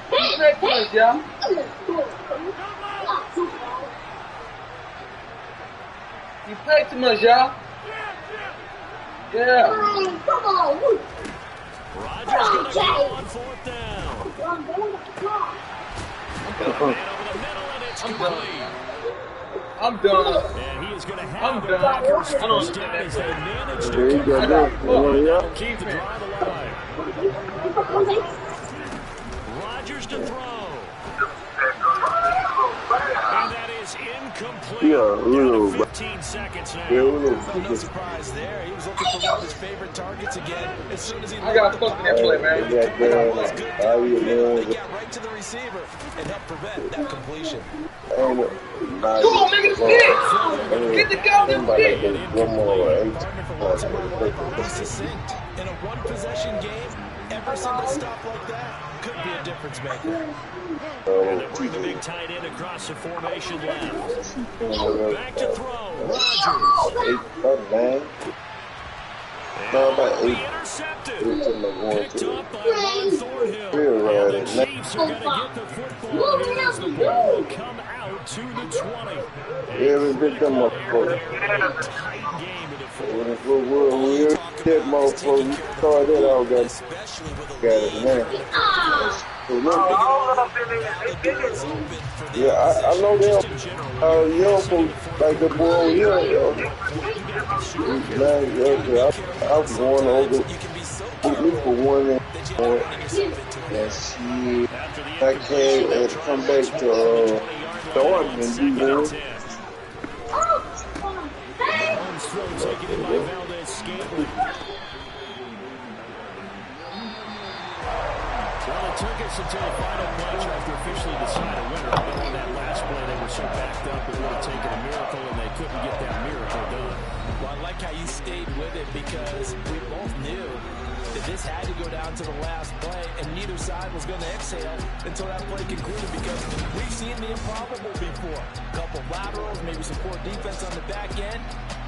He played too much, y'all. You played too much, y'all. Yeah. Come on. Rodgers going to go on 4th down. Man over the middle, and it's complete. I'm done. And he is going to have I'm the done. Packers I don't first down understand as that. they manage to There you go. that'll keep the drive alive. Rodgers to throw. And that is incomplete. Yeah, 15 seconds now. No surprise there. He was looking for one of his favorite targets again. As soon as he I got fucked in that play, man. They got right to the receiver and helped prevent that completion. Come on, nigga, this get the goddamn stick. One more. Be succinct. In a one-possession game, every single stop like that could be a difference maker. And they bring the big tight end across the formation left. Back to throw. Rodgers. about 8. Picked up by Ron Thornhill. And the Chiefs are going to get the football here as the ball will come out to the 20. Yeah, we beat them up. Tight game in the fourth. We'll that motherfucker. We started that all got it, man. Yeah, I know them young folks like the boy over here. Man, I was going over for one and she I came and come back to Jordan and do more. Mahomes throw taken in by Valdez-Scantling. Well, it took us until the final play after officially decide a winner. But on that last play, they were so backed up, it would have taken a miracle, and they couldn't get that miracle done. Well, I like how you stayed with it because we both knew that this had to go down to the last play, and neither side was going to exhale until that play concluded because we've seen the improbable before. A couple of laterals, maybe some poor defense on the back end.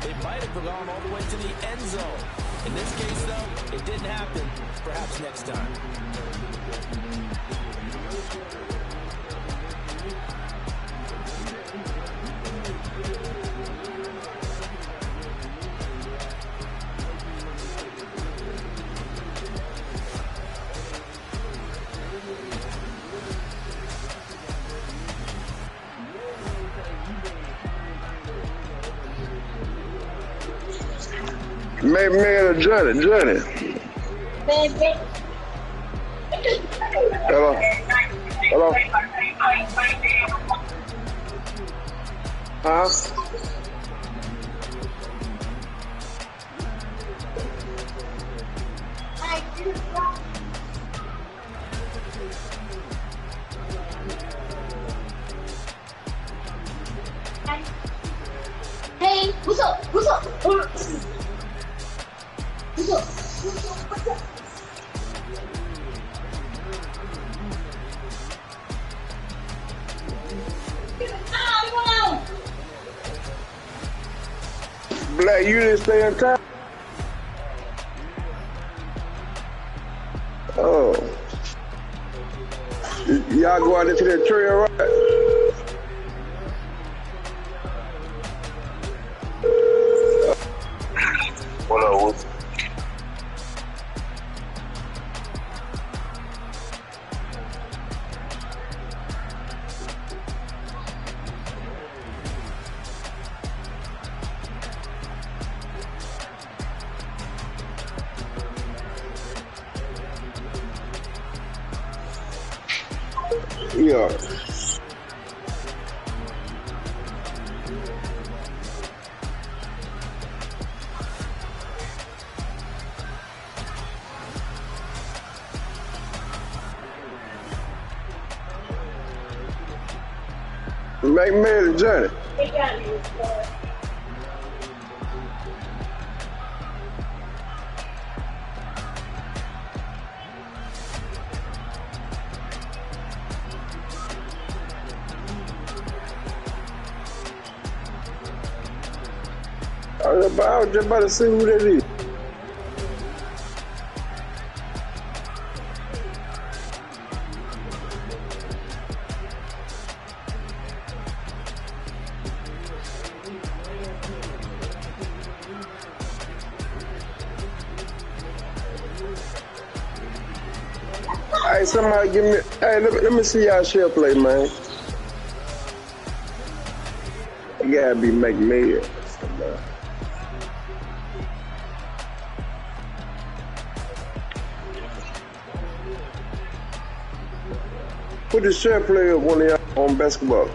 They might have gone all the way to the end zone. In this case, though, it didn't happen. Perhaps next time. Mack Med or Johnny? Hello? Hello? Huh? Hey, what's up? What's up? What's up? Black, you didn't stay in time? Oh. Y'all go out into that trail, right? What up? Yeah. Mack Med or Johnny? I was just about to see who that is. Hey, somebody give me. Hey, let me see y'all share play, man. It gotta be Mack Med. Put the share play of one of y'all on basketball.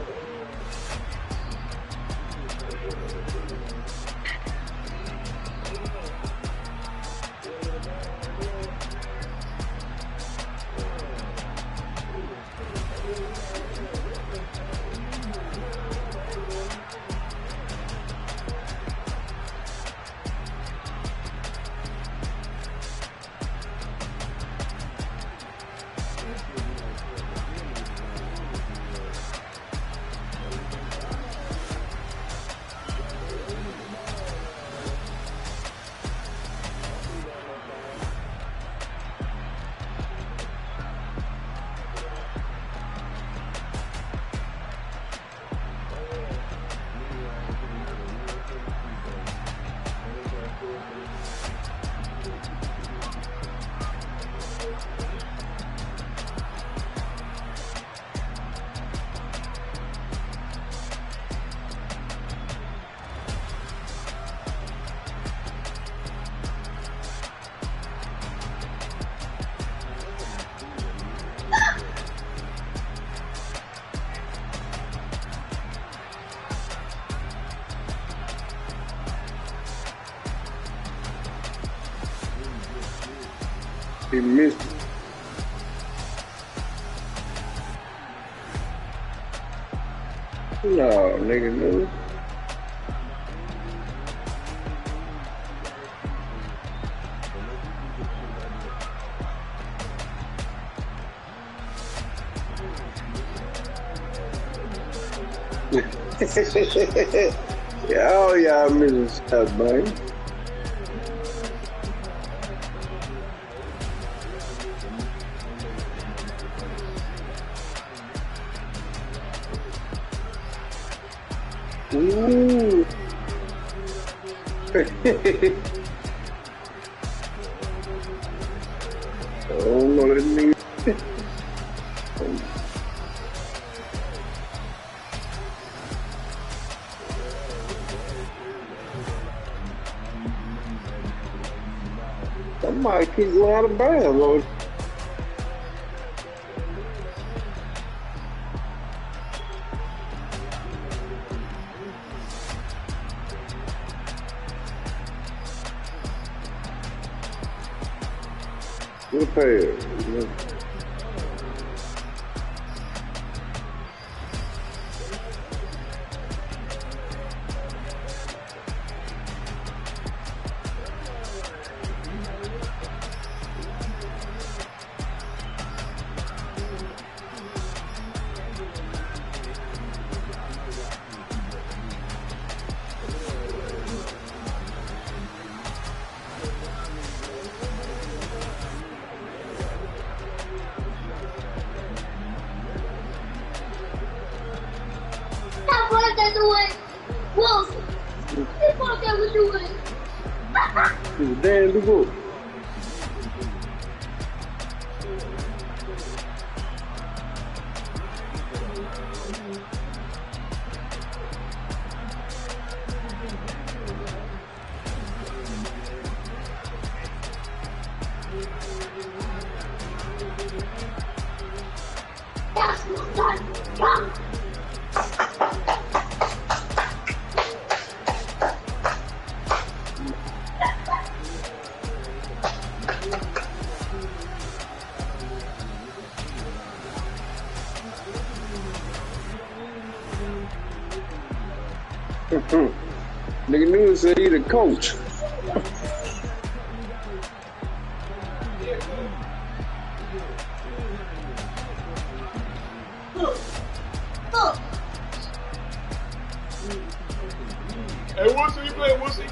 He missed it. No, nigga, no. Yeah, all y'all missing stuff, man. Ooh. Oh no, that nigga. Somebody keep going out of bounds, Lord. Good pass. What they doing? Wolf. That's what they were doing. Damn, good. That's not done. Nigga Newman said he the coach. Hey, Woosie, you playing Woosie?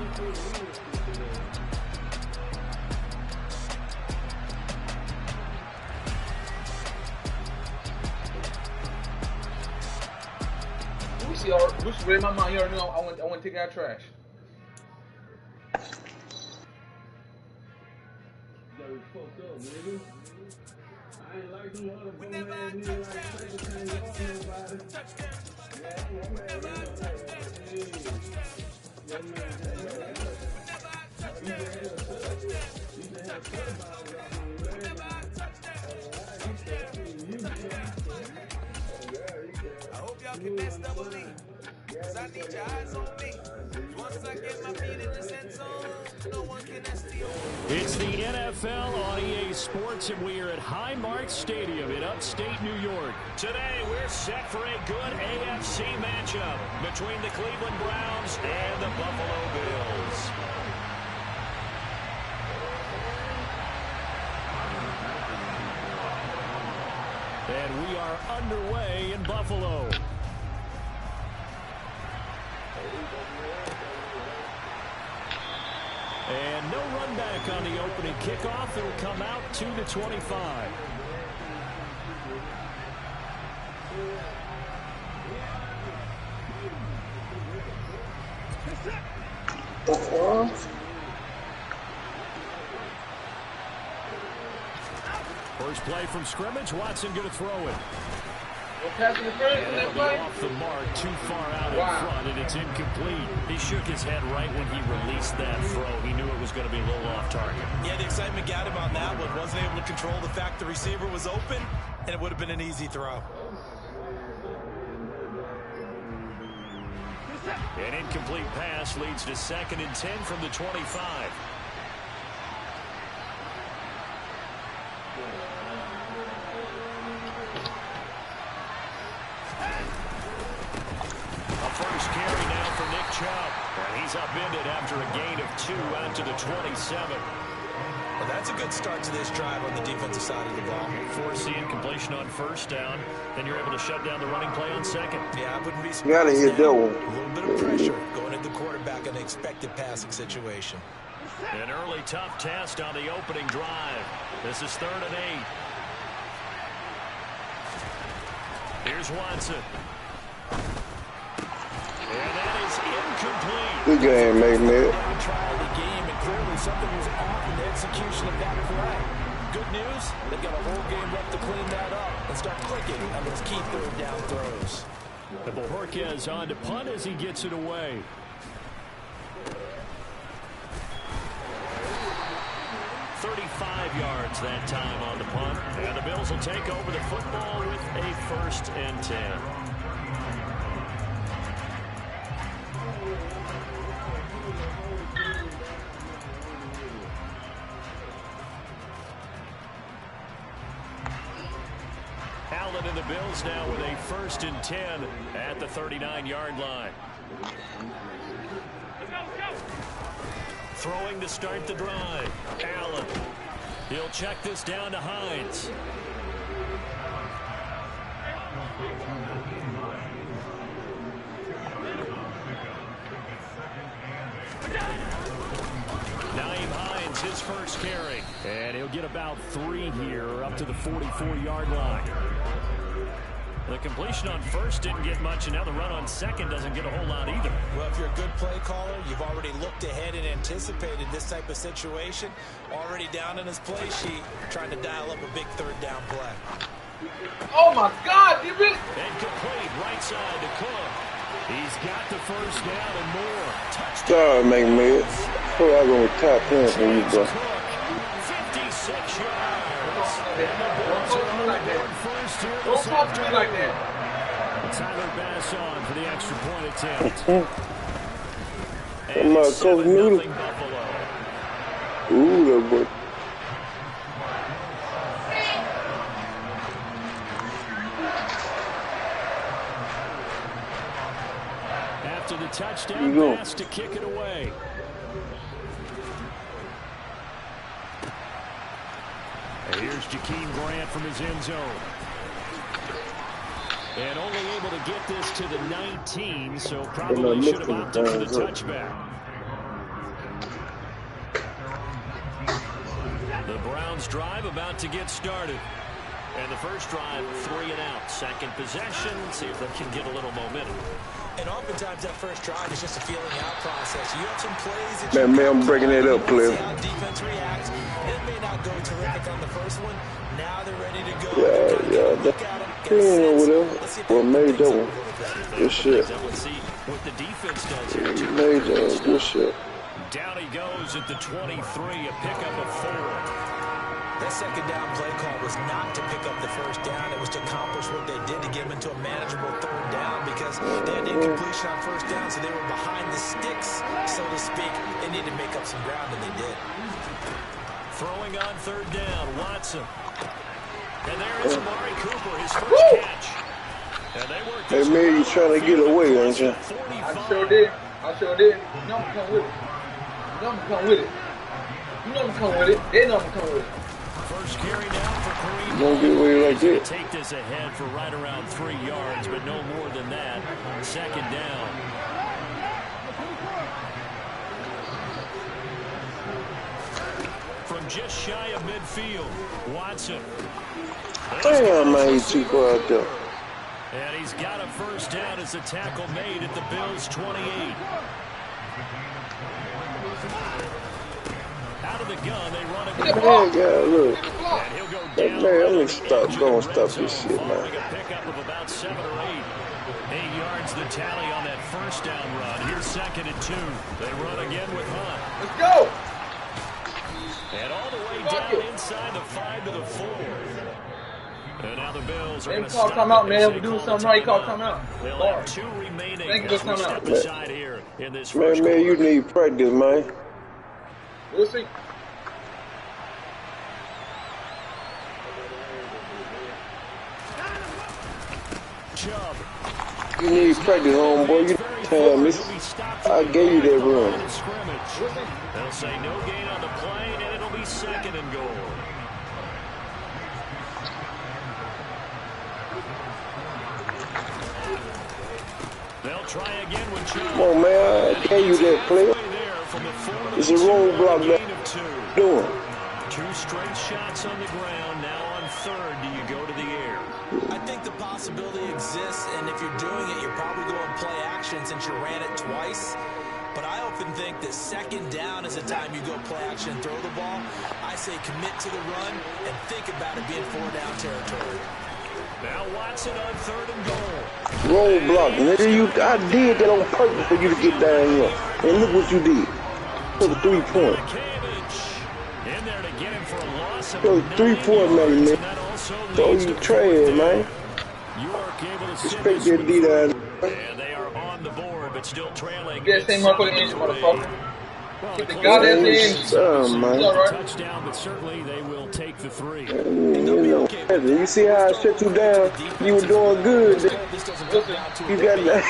Woosie read my mind. You already know I want to take out trash. I ain't like them other boy ass niggas like Tracy can't go nobody. I hope y'all can mess double me, cause I need your eyes on me. Once I get my feet in the end zone, no one can steal. It's the NFL on EA Sports, and we are at Highmark Stadium in upstate New York. Today, we're set for a good AFC matchup between the Cleveland Browns and the Buffalo Bills. And we are underway in Buffalo. And no run back on the opening kickoff. It'll come out 2-25. First play from scrimmage. Watson going to throw it. Passing the first in that play. Off the mark, too far out in front, and it's incomplete. He shook his head right when he released that throw. He knew it was going to be a little off target. Yeah, the excitement got him on that one. Wasn't able to control the fact the receiver was open, and it would have been an easy throw. An incomplete pass leads to 2nd and 10 from the 25. First carry now for Nick Chubb. And he's upended after a gain of 2 out to the 27. Well, that's a good start to this drive on the defensive side of the ball. Forcing completion on first down. Then you're able to shut down the running play on 2nd. Yeah, I wouldn't be surprised. You gotta hit that one. A little bit of pressure going at the quarterback in an expected passing situation. An early tough test on the opening drive. This is 3rd and 8. Here's Watson. And that is incomplete. Good game, Mack Med. Trial the game, and clearly something was off in the execution of that play. Good news, they've got a whole game left to clean that up and start clicking on those key 3rd down throws. And Bojorquez on to punt as he gets it away. Yards that time on the punt. And the Bills will take over the football with a 1st and 10. Allen and the Bills now with a 1st and 10 at the 39-yard line. Throwing to start the drive. Allen. He'll check this down to Hines. Naeem Hines, his first carry. And he'll get about 3 here up to the 44-yard line. The completion on first didn't get much, and now the run on second doesn't get a whole lot either. Well, if you're a good play caller, you've already looked ahead and anticipated this type of situation. Already down in his play sheet, trying to dial up a big third down play. Oh, my God. You really... Incomplete, right side to Cook. He's got the first down and more. Touchdown. Sorry, Mack Med. Who I going to tap in for you, bro? 56 yards. Don't talk to me like that. Tyler Bass on for the extra point attempt. Come on, Coach Noodle. Ooh, that boy. After the touchdown pass to kick it away. And here's Jakeem Grant from his end zone. And only able to get this to the 19, so probably should have opted for the touchback. The Browns drive about to get started. And the first drive, 3 and out. Second possession, see if they can get a little momentum. And oftentimes that first drive is just a feeling out process. You have some plays that Man, I'm breaking it up, player. see how defense reacts. It may not go terrific on the first one. Now they're ready to go. Yeah, that whatever. Well, made that one. Good shit. Let's see what the defense does here. Made that good shit. Down he goes at the 23, a pickup of 4. That second down play call was not to pick up the first down. It was to accomplish what they did to get them into a manageable third down because they had incompletion on first down, so they were behind the sticks, so to speak. They needed to make up some ground, and they did. Throwing on third down, Watson. And there is Amari Cooper, his first catch. And they worked Hey, man, you trying to get away, ain't you? I sure did. I sure did. You know I'm come with it. You know I'm come with it. You know I'm come with it. They know I'm come with it. First carry now for Kareem. Don't get away like that. Take this ahead for right around 3 yards, but no more than that. Second down. From just shy of midfield, Watson. Damn, man, he's too far out there. And he's got a first down as the tackle made at the Bills' 28. Out of the gun. They run it. Man, God, look. And he'll go Hey, down. man, I'm gonna stop this shit, man. Following a pickup of about 7 or 8. 8 yards the tally on that first down run. Here's 2nd and 2. They run again with Hunt. Let's go. And all the way down inside the 5 to the 4. And now the Bills are going to stop time out, man. We're doing something right. He called time out. They'll have 2 remaining. Thank you for coming out. Aside here in this first Man, you need practice, man. We'll see. Chubb. You need practice, homeboy. You damn, I gave you that run. They'll say no gain on the play, and it'll be 2nd and goal. They'll try again with Chubb. Come on, man. I gave you that play. It's a roadblock that doing. 2 straight shots on the ground. Now on 3rd, do you go to the air? I think the possibility exists, and if you're doing it, you're probably going play action since you ran it twice. But I often think that 2nd down is the time you go play action and throw the ball. I say commit to the run and think about it being 4-down territory. Now Watson on 3rd and goal. Roadblock, nigga. I did that on purpose for you to get down here. And look what you did. Took a 3-point. In there to get him for a loss of 3-point, man. So you trash, man. York able to Respect that D down. And they are on the board, but still trailing. Get that same motherfucking inch, motherfucker. Get the goddamn inch. Man. Touchdown, but certainly they will take the 3. You see how I shut you down? You were doing good. You got that.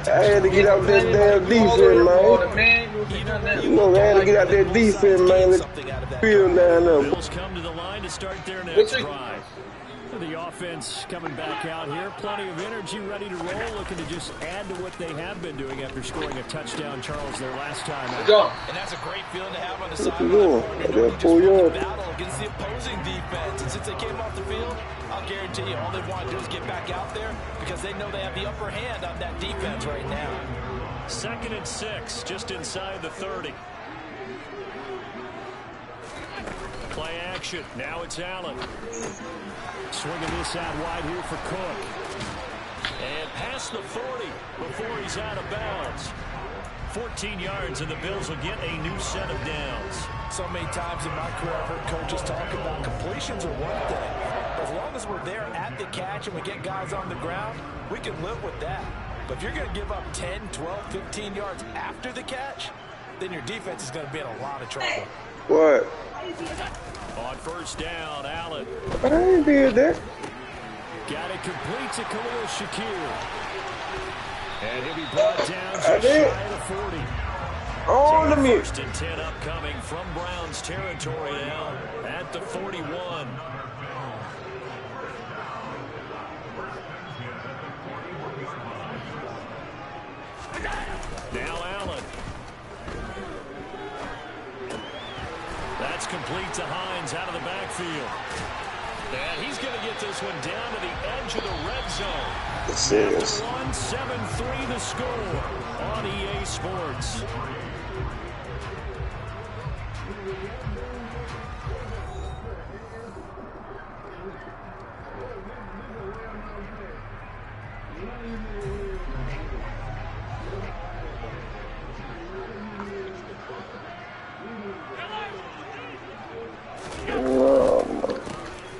I had to get out that damn defense, man. Look, I had to get out that defense, man. Let's feel down there. Bills come to the line to start their next drive. The offense coming back out here. Plenty of energy, ready to roll, looking to just add to what they have been doing after scoring a touchdown, Charles, their last time out. And that's a great feeling to have on the sideline. Battle against the opposing defense. And since they came off the field, I'll guarantee you all they want to do is get back out there because they know they have the upper hand on that defense right now. 2nd and 6, just inside the 30. Play action. Now it's Allen. Swinging this out wide here for Cook. And past the 40 before he's out of bounds. 14 yards, and the Bills will get a new set of downs. So many times in my career, I've heard coaches talk about completions are one thing. As long as we're there at the catch and we get guys on the ground, we can live with that. But if you're going to give up 10, 12, 15 yards after the catch, then your defense is going to be in a lot of trouble. What? On 1st down, Allen. I ain't did that. Got it complete to Khalil Shakir. And he'll be brought down just shy of the 40. Oh, let me. 1st and 10 upcoming from Browns territory now at the 41. Now Allen. That's complete to Hines out of the backfield. And he's going to get this one down to the edge of the red zone. This is 7-3 the score on EA Sports.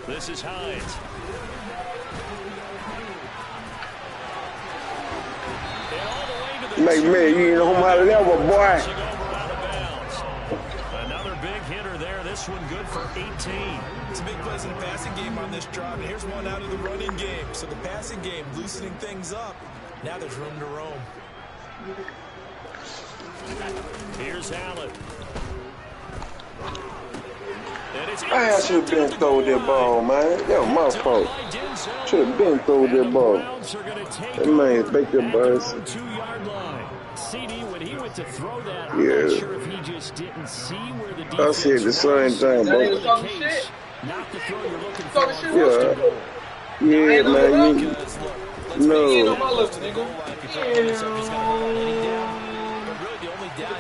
This is Hines. Mack Med, you know how to level, boy. Another big hitter there. This one good for 18. Some big plays in the passing game on this drive, and here's one out of the running game. So the passing game loosening things up. Now there's room to roam. Here's Allen. I should have been throw that ball, man. That was my fault. Should have been throw that ball. That man baked that bus. CD, when he went to throw that, I'm not sure if he just didn't see where the I said the same thing, bro. Not the throw you're looking for. Yeah, man.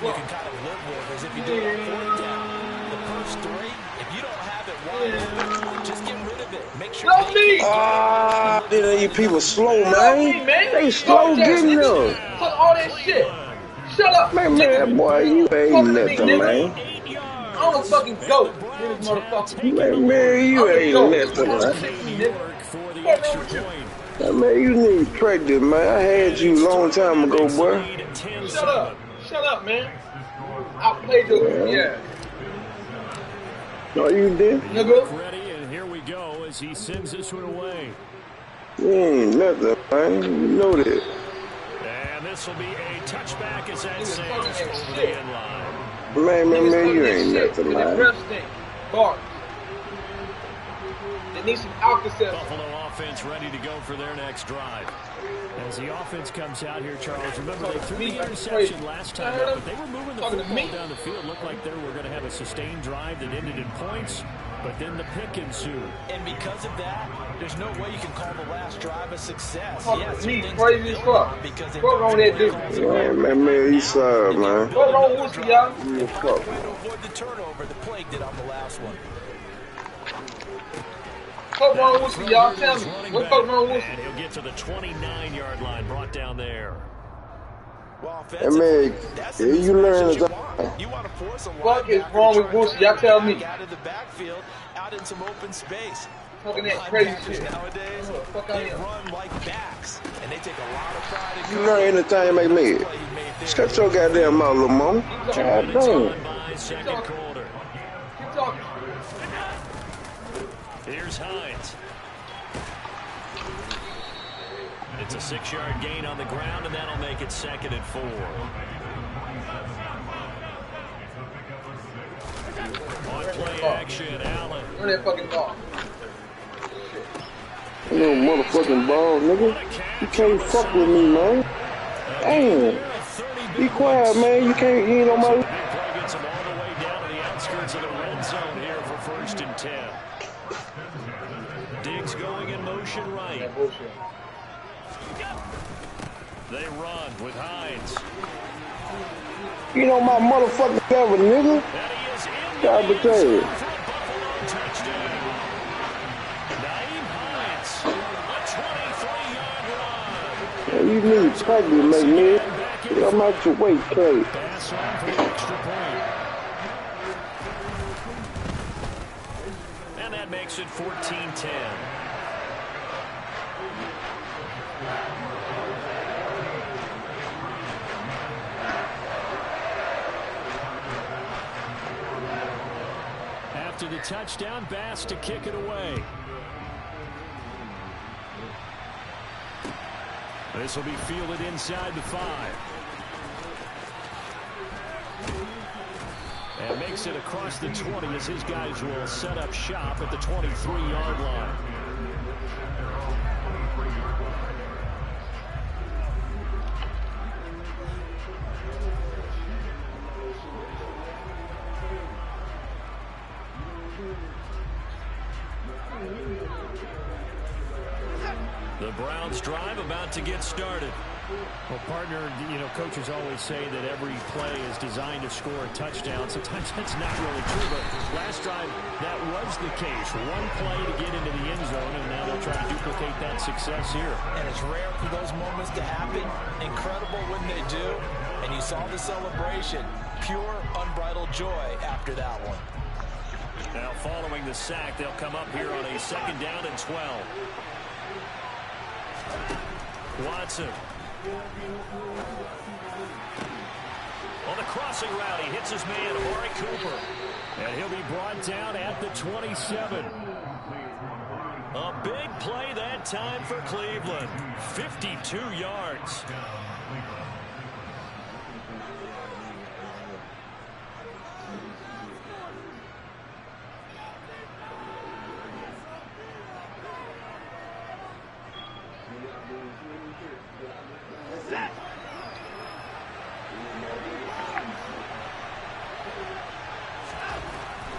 one you can kind of live with is if you do it on fourth down. The first three, if you don't have it wide open, just get rid of it. Make sure you people slow, man. They slow getting there. Fuck all that shit. Shut up. Man, boy, you ain't nothing, man. I'm a fucking goat. This motherfucker. Man, you ain't nothing, man. Man, you need practice, man. I had you a long time ago, boy. Shut up. Shut up, man. I played your No, you did. Nigga. Ready, and here we go as he sends this one away. You ain't nothing, man. You know that. And this will be a touchback as that sails over the end line. Man, you ain't nothing, man. Bars. They need some Alka-Seltzer. Buffalo offense ready to go for their next drive. As the offense comes out here, Charles, remember they threw the interception last time out, but they were moving the football down the field. Looked like they were going to have a sustained drive that ended in points, but then the pick ensued. And because of that, there's no way you can call the last drive a success. Yes, crazy as fuck. What's wrong with that dude? Man, he's sorry, man. What's wrong with you, y'all? To avoid the turnover, the plague did on the last one. What's wrong with you, y'all? Tell me. What's wrong with you? And he'll get to the 29-yard line, brought down there. Well, man, you learn you want to force a what is wrong with Woosie? Y'all tell me. Out of the backfield, out in some open space. Fucking that crazy shit. Nowadays, they run like backs, and they take a lot of pride in you learn anything Mack Med. Shut your goddamn mouth, little mama. God damn. Second quarter. Keep talking. Here's Hines. It's a 6-yard gain on the ground, and that'll make it 2nd and 4. On play action, Allen. Run that fucking ball. No motherfucking ball, nigga. You can't fuck with me, man. Damn. Be quiet, man. You ain't on my... Big play gets him all the way down to the outskirts of the red zone here for 1st and 10. Diggs going in motion right. They run with Hines. You know my motherfucking level, nigga. God damn. Touchdown. Naeem Hines, a 23-yard run. Yeah, you need practice, Mack Med. I'm out your way, Clay. Pass on for the extra point. And that makes it 14-10. After the touchdown, Bass to kick it away. This will be fielded inside the 5. And makes it across the 20 as his guys will set up shop at the 23-yard line. The Browns drive about to get started. Well, partner, coaches always say that every play is designed to score a touchdown. Sometimes that's not really true, but last drive, that was the case. One play to get into the end zone, and now they'll try to duplicate that success here. And it's rare for those moments to happen. Incredible when they do. And you saw the celebration. Pure, unbridled joy after that one. Now, following the sack, they'll come up here on a 2nd down and 12. Watson. On the crossing route, he hits his man, Amari Cooper. And he'll be brought down at the 27. A big play that time for Cleveland. 52 yards.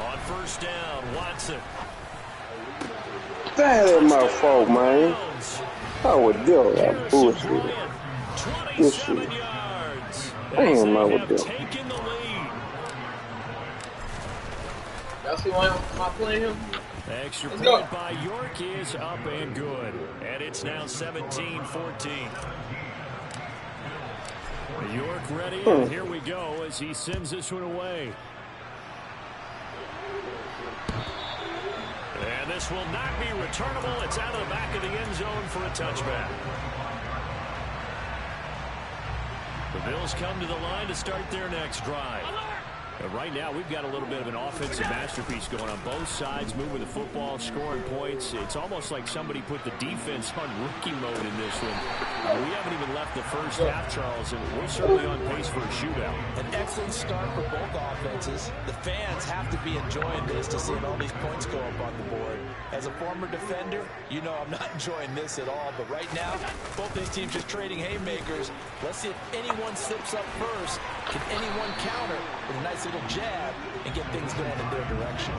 On 1st down, Watson. That ain't my fault, man. I would do that bullshit. 27 yards. Damn, I would do. Taken the lead. Y'all see why I'm playing him? Extra point by York is up and good. And it's now 17-14. York ready, and here we go as he sends this one away. And this will not be returnable. It's out of the back of the end zone for a touchback. The Bills come to the line to start their next drive. And right now, we've got a little bit of an offensive masterpiece going on both sides, moving the football, scoring points. It's almost like somebody put the defense on rookie mode in this one. We haven't even left the first half, Charles, and we're certainly on pace for a shootout. An excellent start for both offenses. The fans have to be enjoying this to see all these points go up on the board. As a former defender, you know I'm not enjoying this at all. But right now, both these teams just trading haymakers. Let's see if anyone slips up first. Can anyone counter with a nice little jab and get things going in their direction?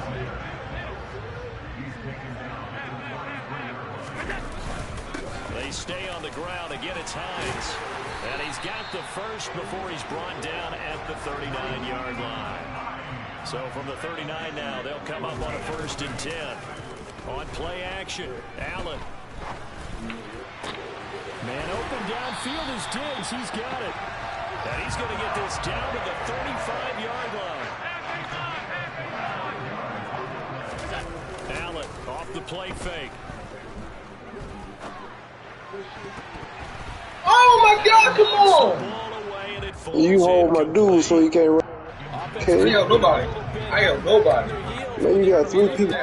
They stay on the ground. Again, it's Hines. And he's got the first before he's brought down at the 39-yard line. So from the 39 now, they'll come up on a 1st and 10. On play action, Allen. Man open downfield is Diggs. He's got it. And he's going to get this down to the 35-yard line. Allen off the play fake. Oh my God, come on! You hold my dude so you can't run. Okay. I ain't nobody. Man, you got 3 people.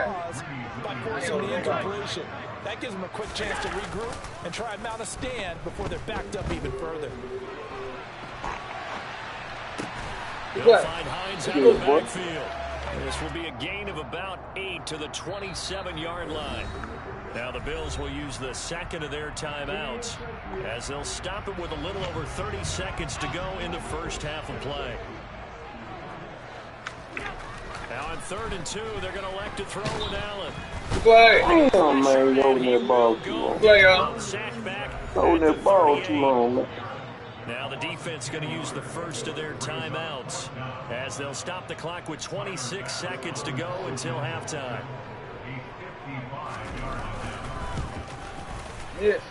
That gives them a quick chance to regroup and try and mount a stand before they're backed up even further. They'll find Hines out of the backfield. This will be a gain of about 8 to the 27-yard line. Now the Bills will use the second of their timeouts as they'll stop it with a little over 30 seconds to go in the first half of play. Now on 3rd and 2, they're going to elect to throw with Allen. Play. Oh man, holding that ball too long. Play, y'all. Holding that ball too long, man. Now the defense going to use the first of their timeouts as they'll stop the clock with 26 seconds to go until halftime. Miss.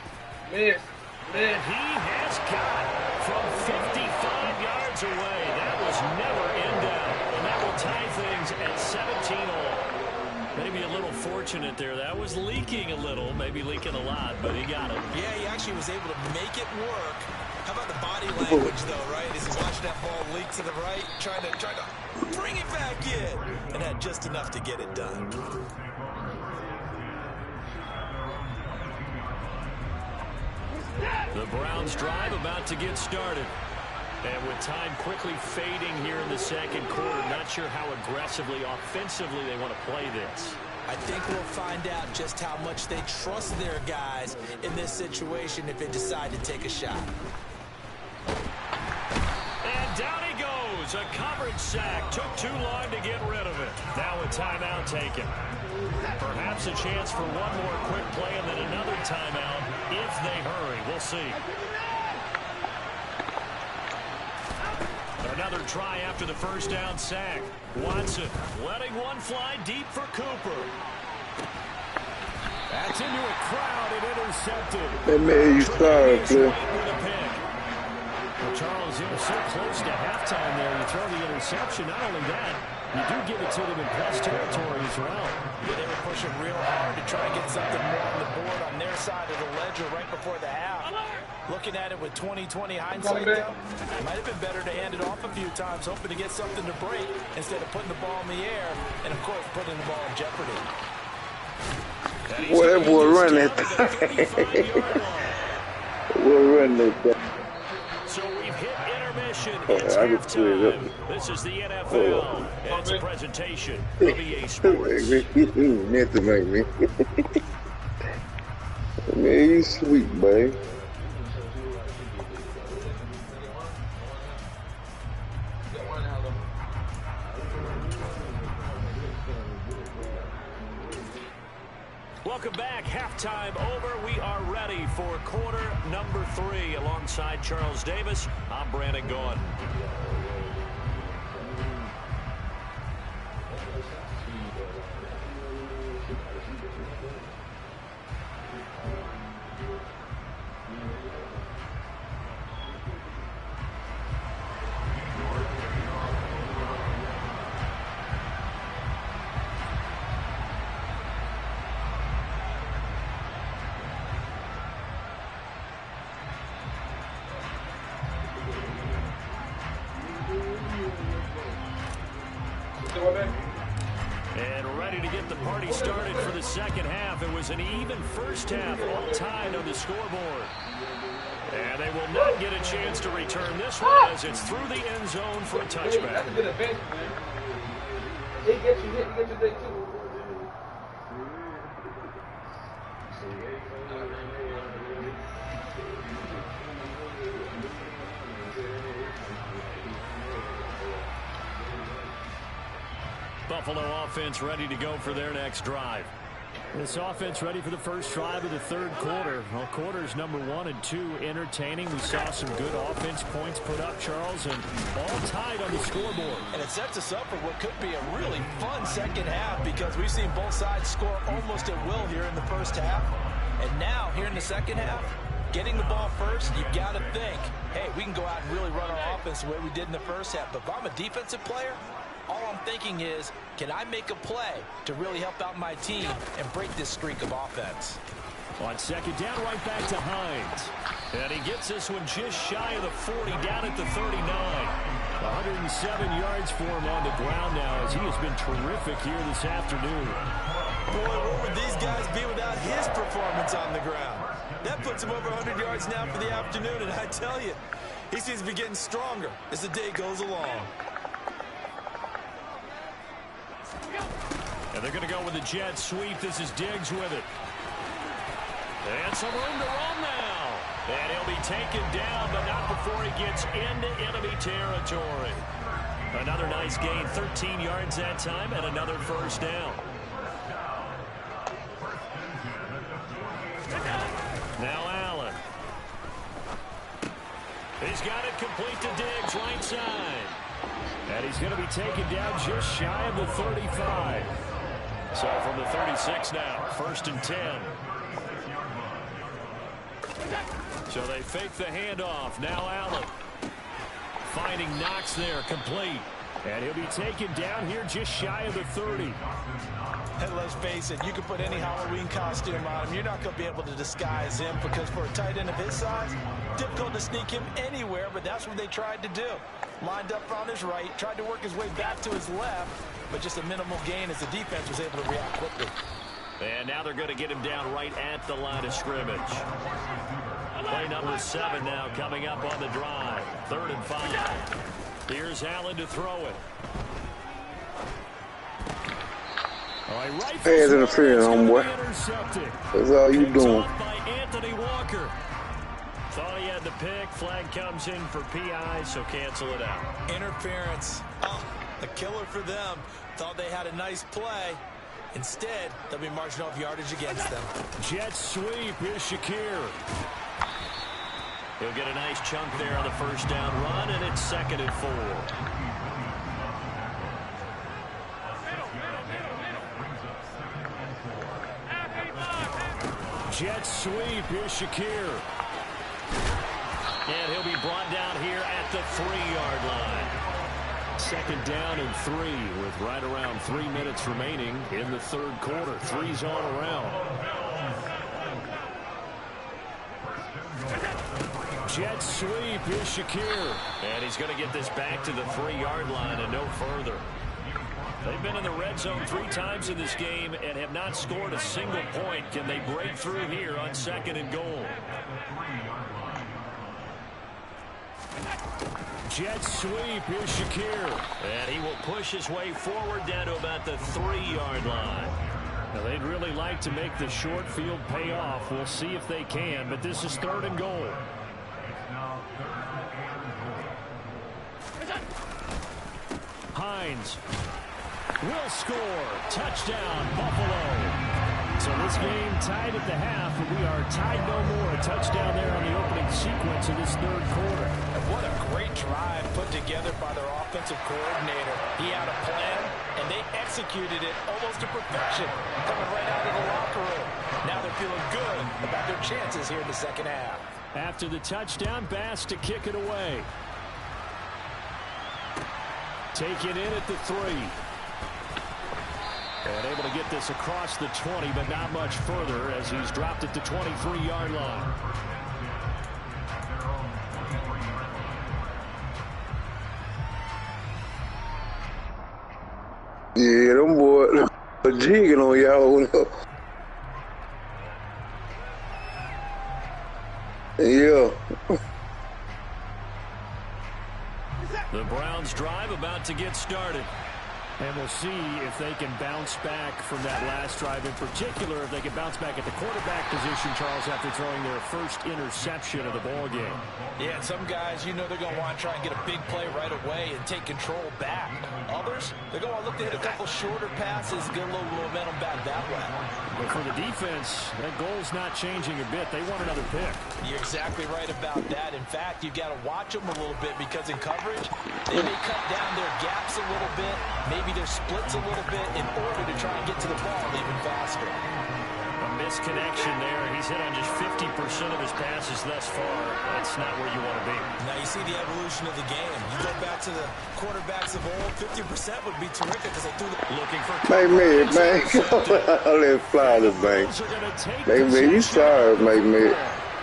And he has got from 55 yards away. That was never in doubt. And that will tie things at 17-all. Maybe a little fortunate there. That was leaking a little, maybe leaking a lot, but he got it. Yeah, he actually was able to make it work. How about the body language, though, right? As he's watching that ball leak to the right, trying to bring it back in, and had just enough to get it done. The Browns drive about to get started. And with time quickly fading here in the second quarter, not sure how aggressively, offensively they want to play this. I think we'll find out just how much they trust their guys in this situation if they decide to take a shot. And down he goes. A coverage sack. Took too long to get rid of it. Now a timeout taken. Perhaps a chance for one more quick play and then another timeout if they hurry. We'll see. Another try after the first down sack. Watson letting one fly deep for Cooper. That's into a crowd and intercepted. That made you sorry, Cliff. Well, Charles, you're so close to halftime there. You throw the interception. Not only that, you do give it to them in plus territory as well. Yeah, they were pushing real hard to try and get something more on the board on their side of the ledger right before the half. Looking at it with 20/20 hindsight, though, it might have been better to hand it off a few times, hoping to get something to break instead of putting the ball in the air and, of course, putting the ball in jeopardy. Boy, that boy run that thing. Boy, run that thing. So we've hit intermission. It's halftime. This is the NFL. And it's a presentation of EA Sports. Nothing like me. Man, you sweet, babe. Welcome back. Halftime over. We are ready for quarter number 3. Alongside Charles Davis, I'm Brandon Gaudin. And ready to get the party started for the second half. It was an even first half, all tied on the scoreboard. And they will not get a chance to return this one as it's through the end zone for a touchback. That's a good advantage, man. He gets you hit, he gets you there too. Buffalo offense ready to go for their next drive. This offense ready for the first drive of the third quarter. Well, quarters number 1 and 2 entertaining. We saw some good offense points put up, Charles, and all tied on the scoreboard. And it sets us up for what could be a really fun second half because we've seen both sides score almost at will here in the first half. And now, here in the second half, getting the ball first, you've got to think, hey, we can go out and really run our offense the way we did in the first half. But if I'm a defensive player, all I'm thinking is, can I make a play to really help out my team and break this streak of offense? On second down, right back to Hines. And he gets this one just shy of the 40, down at the 39. 107 yards for him on the ground now as he has been terrific here this afternoon. Boy, what would these guys be without his performance on the ground? That puts him over 100 yards now for the afternoon, and I tell you, he seems to be getting stronger as the day goes along. And they're going to go with the jet sweep. This is Diggs with it. And some room to run now. And he'll be taken down, but not before he gets into enemy territory. Another nice gain, 13 yards that time, and another first down. Now Allen. He's got it complete to Diggs, right side. And he's going to be taken down just shy of the 35. So from the 36 now, 1st and 10. So they fake the handoff. Now Allen finding Knox there, complete. And he'll be taken down here just shy of the 30. And let's face it, you can put any Halloween costume on him. You're not going to be able to disguise him because for a tight end of his size, difficult to sneak him anywhere, but that's what they tried to do. Lined up on his right, tried to work his way back to his left, but just a minimal gain as the defense was able to react quickly. And now they're going to get him down right at the line of scrimmage. Play number 7 now coming up on the drive. 3rd and 5. Here's Allen to throw it. All right, right Hands interference, homeboy. That's all you doing. By Anthony Walker. Thought he had the pick. Flag comes in for PI, so cancel it out. Interference. Oh, a killer for them. Thought they had a nice play. Instead, they'll be marching off yardage against them. Jet sweep. Here's Shakir. He'll get a nice chunk there on the first down run, and it's 2nd and 4. Jet sweep. Here's Shakir. And he'll be brought down here at the 3-yard line. 2nd down and 3 with right around 3 minutes remaining in the 3rd quarter. 3's on around. Jet sweep. Here's Shakir. And he's going to get this back to the 3-yard line and no further. They've been in the red zone 3 times in this game and have not scored a single point. Can they break through here on 2nd and goal? Jet sweep. Here's Shakir. And he will push his way forward down to about the 3-yard line. Now, they'd really like to make the short field pay off. We'll see if they can, but this is 3rd and goal. Hines will score. Touchdown, Buffalo. So this game tied at the half, and we are tied no more. A touchdown there on the opening sequence of this third quarter. And what a great drive put together by their offensive coordinator. He had a plan, and they executed it almost to perfection, coming right out of the locker room. Now they're feeling good about their chances here in the second half. After the touchdown, Bass to kick it away. Take it in at the 3. And able to get this across the 20, but not much further as he's dropped at the 23-yard line. Yeah, them boys are jigging on y'all. Yeah. The Browns drive about to get started. And we'll see if they can bounce back from that last drive. In particular, if they can bounce back at the quarterback position, Charles, after throwing their first interception of the ball game. Yeah, and some guys, you know they're going to want to try and get a big play right away and take control back. Others, they're going to look to hit a couple shorter passes, get a little momentum back that way. But for the defense, that goal's not changing a bit. They want another pick. You're exactly right about that. In fact, you've got to watch them a little bit because in coverage, they may cut down their gaps a little bit, maybe their splits a little bit in order to try and get to the ball even faster. A misconnection there. He's hit on just 50% of his passes thus far. That's not where you want to be. Now you see the evolution of the game. You go back to the quarterbacks of old, 50% would be terrific because they threw the... Looking for... Mack Med, man. Let's fly the bank. Mack Med, you sorry, Mack Med.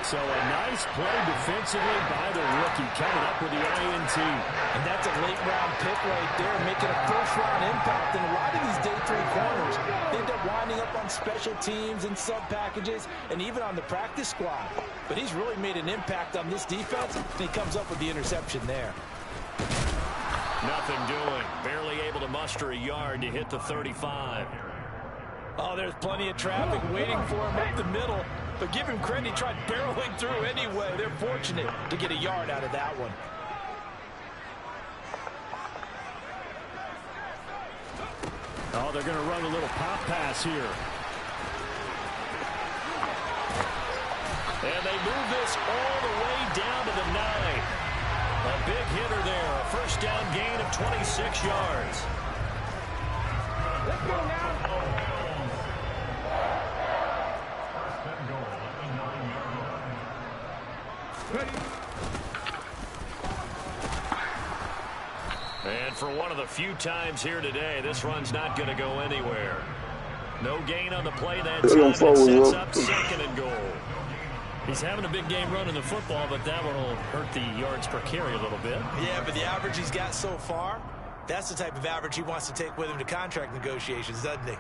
So a nice play defensively by the rookie, coming up with the INT. And that's a late-round pick right there, making a first-round impact. And a lot of these day 3 corners, they end up winding up on special teams and sub-packages and even on the practice squad. But he's really made an impact on this defense, and he comes up with the interception there. Nothing doing. Barely able to muster a yard to hit the 35. Oh, there's plenty of traffic waiting for him up the middle. But give him credit, he tried barreling through anyway. They're fortunate to get a yard out of that one. Oh, they're going to run a little pop pass here. And they move this all the way down to the 9. A big hitter there. A first down gain of 26 yards. Let's go now. And for one of the few times here today, this run's not going to go anywhere. No gain on the play that time. It sets up 2nd and goal. He's having a big game running the football, but that one will hurt the yards per carry a little bit. Yeah, but the average he's got so far, that's the type of average he wants to take with him to contract negotiations, doesn't he?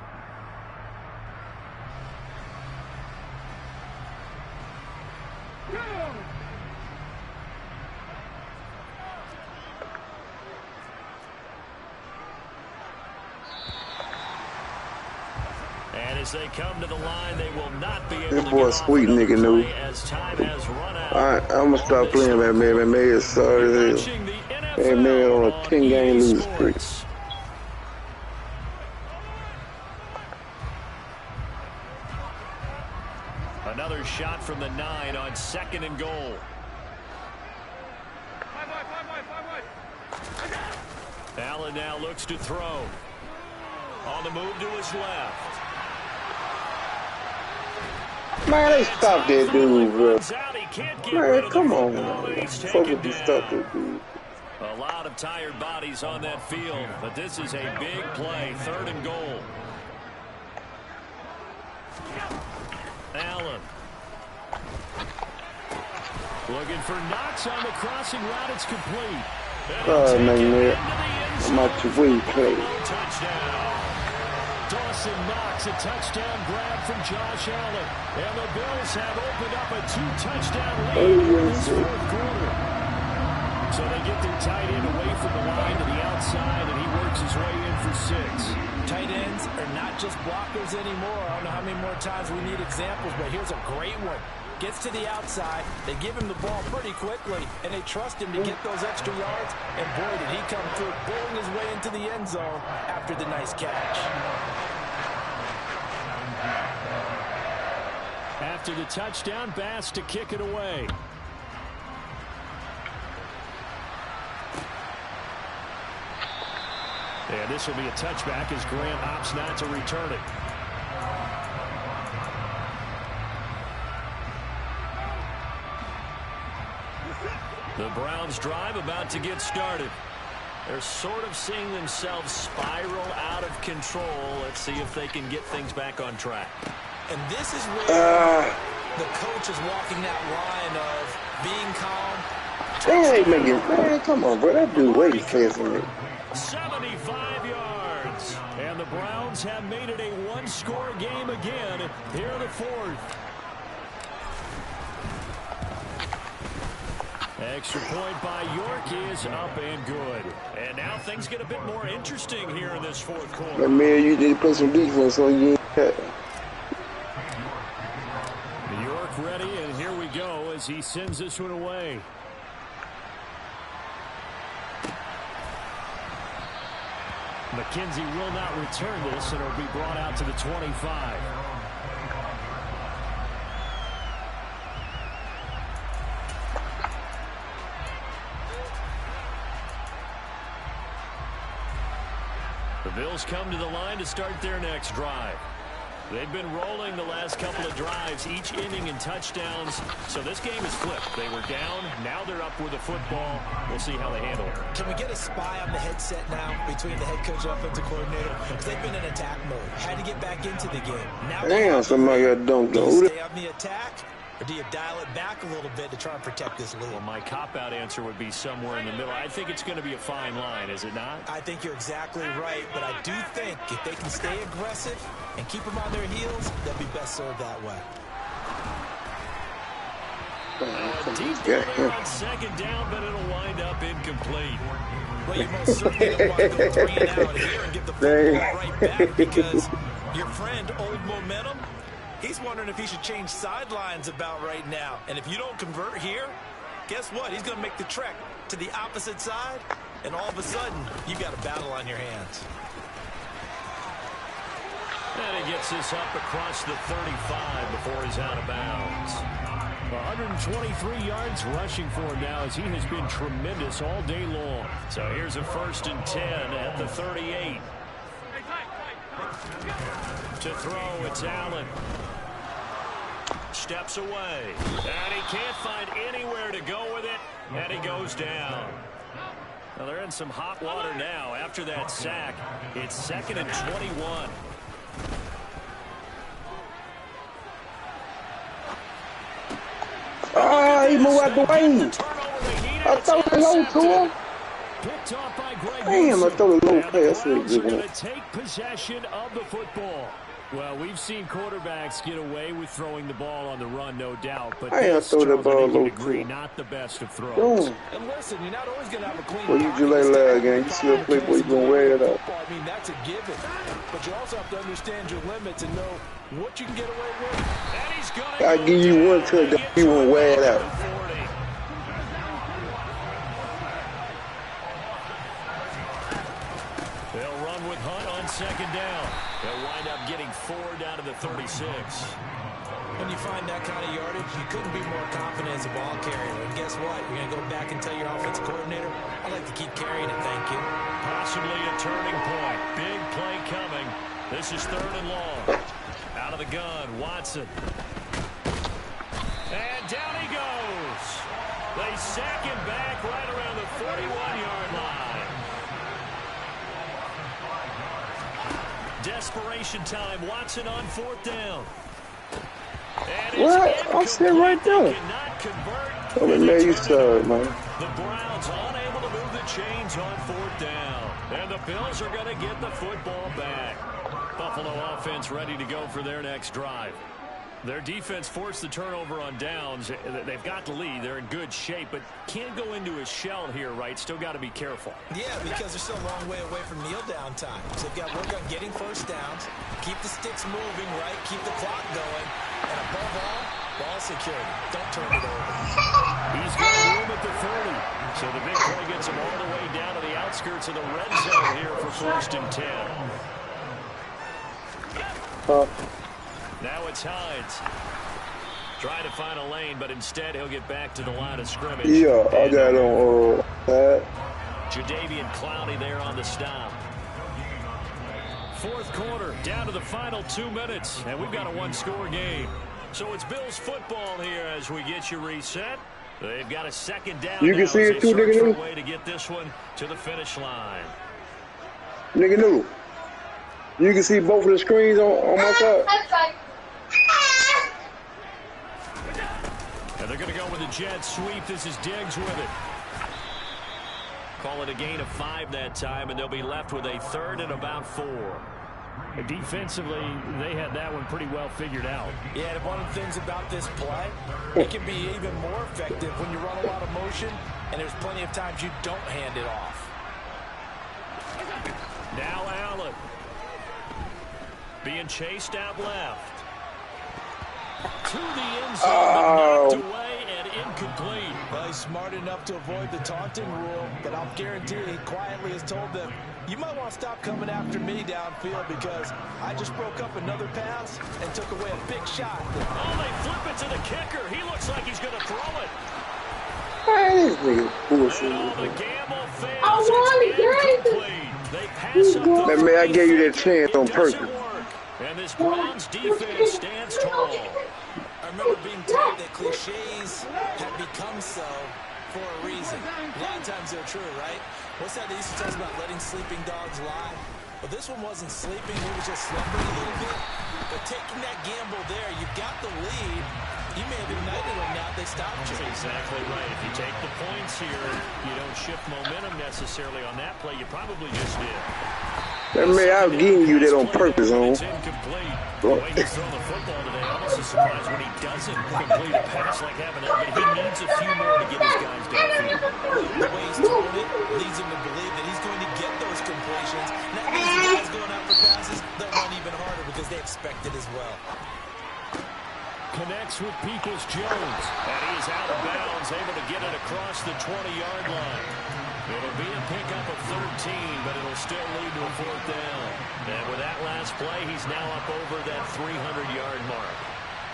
And as they come to the line, they will not be able this to boy get sweet nigga new. As time has run out. Alright, I'm gonna stop playing that man. Mack Med is sorry as hell. Mack Med on a 10-game losing streak. Another shot from the 9 on 2nd and goal. Allen now looks to throw. On the move to his left. Man, they stopped that dude, bro. Man, come on, man. Fucking stop that dude. A lot of tired bodies on that field, but this is a big play. 3rd and goal. Allen. Looking for Knox on the crossing route. It's complete. Mack Med. I'm out your way, play. Touchdown. Dawson Knox, a touchdown grab from Josh Allen. And the Bills have opened up a 2-touchdown lead in this 4th quarter. So they get their tight end away from the line to the outside, and he works his way in for 6. Tight ends are not just blockers anymore. I don't know how many more times we need examples, but here's a great one. Gets to the outside, they give him the ball pretty quickly, and they trust him to get those extra yards, and boy, did he come through, bowling his way into the end zone after the nice catch. After the touchdown, Bass to kick it away. And this will be a touchback as Grant opts not to return it. The Browns drive about to get started. They're sort of seeing themselves spiral out of control. Let's see if they can get things back on track. And this is where the coach is walking that line of being calm. They ain't making, man, come on, bro. That dude way faster than me. 75 yards. And the Browns have made it a one-score game again here in the fourth. Extra point by York is up and good. And now things get a bit more interesting here in this fourth quarter. But man, you need to play some defense on you. York ready, and here we go as he sends this one away. McKenzie will not return this, and it'll be brought out to the 25. The Bills come to the line to start their next drive. They've been rolling the last couple of drives, each inning in touchdowns. So this game is flipped. They were down. Now they're up with the football. We'll see how they handle it. Can we get a spy on the headset now between the head coach and offensive coordinator? Because they've been in attack mode. Had to get back into the game. Now damn, somebody got dunked do on. you stay on the attack, or do you dial it back a little bit to try and protect this lead? Well, my cop-out answer would be somewhere in the middle. I think it's going to be a fine line, is it not? I think you're exactly right, but I do think if they can stay aggressive and keep them on their heels, they'll be best served that way. Deep there on second down, but it'll wind up incomplete. Well, you most certainly don't want to go 3 and out here and give the football right back, because your friend, Old Momentum, he's wondering if he should change sidelines about right now. And if you don't convert here, guess what? He's going to make the trek to the opposite side, and all of a sudden, you've got a battle on your hands. And he gets this up across the 35 before he's out of bounds. 123 yards rushing for him now, as he has been tremendous all day long. So here's a 1st and 10 at the 38. To throw, it's Allen. Steps away. And he can't find anywhere to go with it. And he goes down. Well, they're in some hot water now after that sack. It's 2nd and 21. He moved out the way. I thought it low to him. Damn, I thought a low pass. To take possession of the football. Well, we've seen quarterbacks get away with throwing the ball on the run, no doubt, but this, throw the ball low degree, not the best of throws. And listen, you're not always going to have a clean. Well, you just last game. You see a play boy, you gonna wear it up. I mean, that's a given, but you also have to understand your limits and know what you can get away with. And he's gonna I give you one touchdown, you won't wear it out. They'll run with Hunt on 2nd down. They'll wind up getting 4 down to the 36. When you find that kind of yardage, you couldn't be more confident as a ball carrier. And guess what? You're going to go back and tell your offensive coordinator, I'd like to keep carrying it, thank you. Possibly a turning point. Big play coming. This is 3rd and long. Out of the gun, Watson. And down he goes. They sack him back right around the 41-yard line. Desperation time. Watson on 4th down. What? I'm sitting right there. Oh, man, you sorry, man. The Browns unable to move the chains on 4th down. And the Bills are going to get the football back. Buffalo offense ready to go for their next drive. Their defense forced the turnover on downs. They've got the lead. They're in good shape, but can't go into a shell here, right? Still got to be careful. Yeah, because they're still a long way away from kneel down time. So they've got to work on getting first downs, keep the sticks moving, right? Keep the clock going. And above all, ball security. Don't turn it over. He's got room at the 30. So the big play gets him all the way down to the outskirts of the red zone here for 1st and 10. Now it's Hines. Try to find a lane, but instead he'll get back to the line of scrimmage. Yeah, I got on that. Jadeveon Clowney there on the stop. Fourth quarter, down to the final 2 minutes, and we've got a one-score game. So it's Bills football here as we get you reset. They've got a second down. You can see it too, nigga. For a way to get this one to the finish line. Nigga, Noodle. You can see both of the screens on my side. And they're going to go with a jet sweep. This is Diggs with it. Call it a gain of 5 that time, and they'll be left with a third and about 4. Defensively, they had that one pretty well figured out. Yeah, and one of the things about this play, it can be even more effective when you run a lot of motion, and there's plenty of times you don't hand it off. Now Allen. Being chased out left. To the end zone, but knocked away and incomplete. Well, he's smart enough to avoid the taunting rule, but I'll guarantee he quietly has told them, you might want to stop coming after me downfield because I just broke up another pass and took away a big shot. Oh, they flip it to the kicker. He looks like he's going to throw it. Hey, bullshit. And all the gamble fails. It's incomplete. They pass up the Man, I gave you that chance on purpose. And this Browns defense stands tall. I remember being told that cliches have become so for a reason. A lot of times they're true, right? What's that they used to tell us about letting sleeping dogs lie? Well, this one wasn't sleeping. He was just slumbering a little bit. But taking that gamble there, you got the lead. You may have ignited them now. They stopped you. That's exactly right. If you take the points here, you don't shift momentum necessarily on that play. You probably just did. Man, I'm giving you that on purpose, It's incomplete. The way he's throwing the football today, I'm also surprised when he doesn't complete a pass like having that, but he needs a few more to get his guys downfield. The way he's throwing it leads him to believe that he's going to get those completions. And that means the guys going out for passes, they'll run even harder because they expect it as well. Connects with Peoples-Jones, and he is out of bounds, able to get it across the 20-yard line. It'll be a pickup of 13, but it'll still lead to a 4th down. And with that last play, he's now up over that 300-yard mark.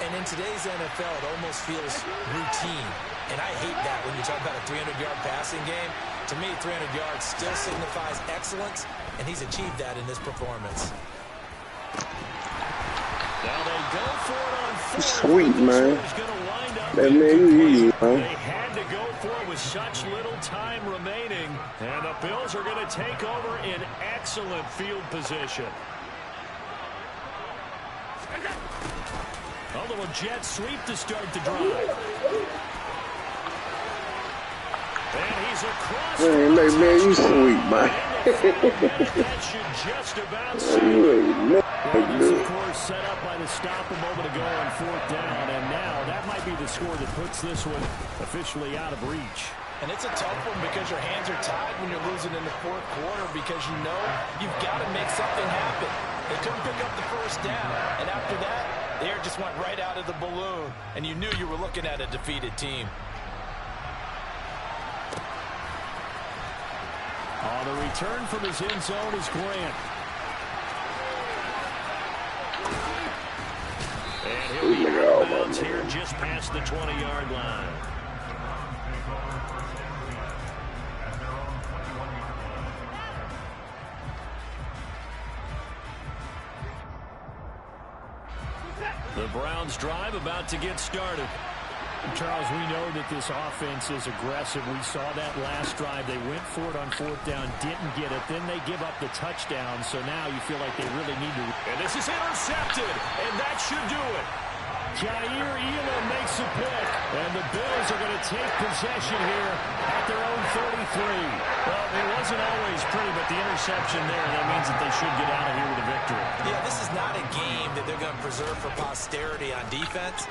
And in today's NFL, it almost feels routine. And I hate that when you talk about a 300-yard passing game. To me, 300 yards still signifies excellence, and he's achieved that in this performance. Now they go for it on 4th. Sweet, man. That man, you man. They had to go for it with such little time remaining. And the Bills are going to take over in excellent field position. A little jet sweep to start the drive. And he's across. Man, you sweet, man. That should just about well, this, of course, set up by the stop a moment ago on 4th down. And now that might be the score that puts this one officially out of reach. And it's a tough one because your hands are tied when you're losing in the 4th quarter because you know you've got to make something happen. They couldn't pick up the 1st down. And after that, the air just went right out of the balloon. And you knew you were looking at a defeated team. The return from his end zone is Grant. And he'll be out of bounds here just past the 20-yard line. The Browns drive about to get started. Charles, we know that this offense is aggressive. We saw that last drive. They went for it on 4th down, didn't get it. Then they give up the touchdown. So now you feel like they really need to. And this is intercepted, and that should do it. Jair Elam makes a pick, and the Bills are going to take possession here at their own 33. Well, it wasn't always pretty, but the interception there, that means that they should get out of here with a victory. Yeah, this is not a game that they're going to preserve for posterity on defense,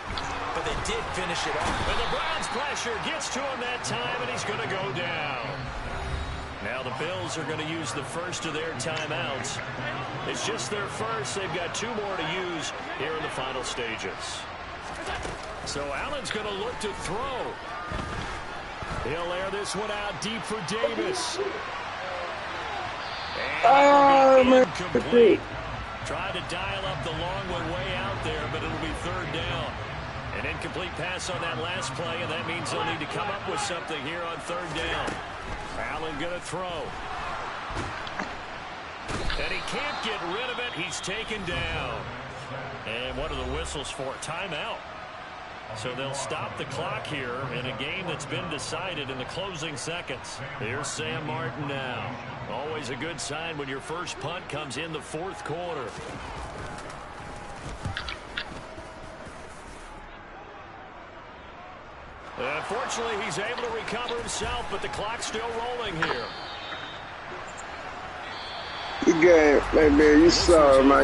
but they did finish it off. And the Browns pressure gets to him that time, and he's going to go down. Now the Bills are going to use the first of their timeouts. It's just their first. They've got 2 more to use here in the final stages. So Allen's going to look to throw. He'll air this one out deep for Davis. And incomplete. Tried to dial up the long one way out there, but it'll be 3rd down. An incomplete pass on that last play, and that means they'll need to come up with something here on third down. Allen going to throw. And he can't get rid of it. He's taken down. And what are the whistles for? Timeout. So they'll stop the clock here in a game that's been decided in the closing seconds. Here's Sam Martin now. Always a good sign when your first punt comes in the fourth quarter. Unfortunately, he's able to recover himself, but the clock's still rolling here. You game, baby, you sorry, man.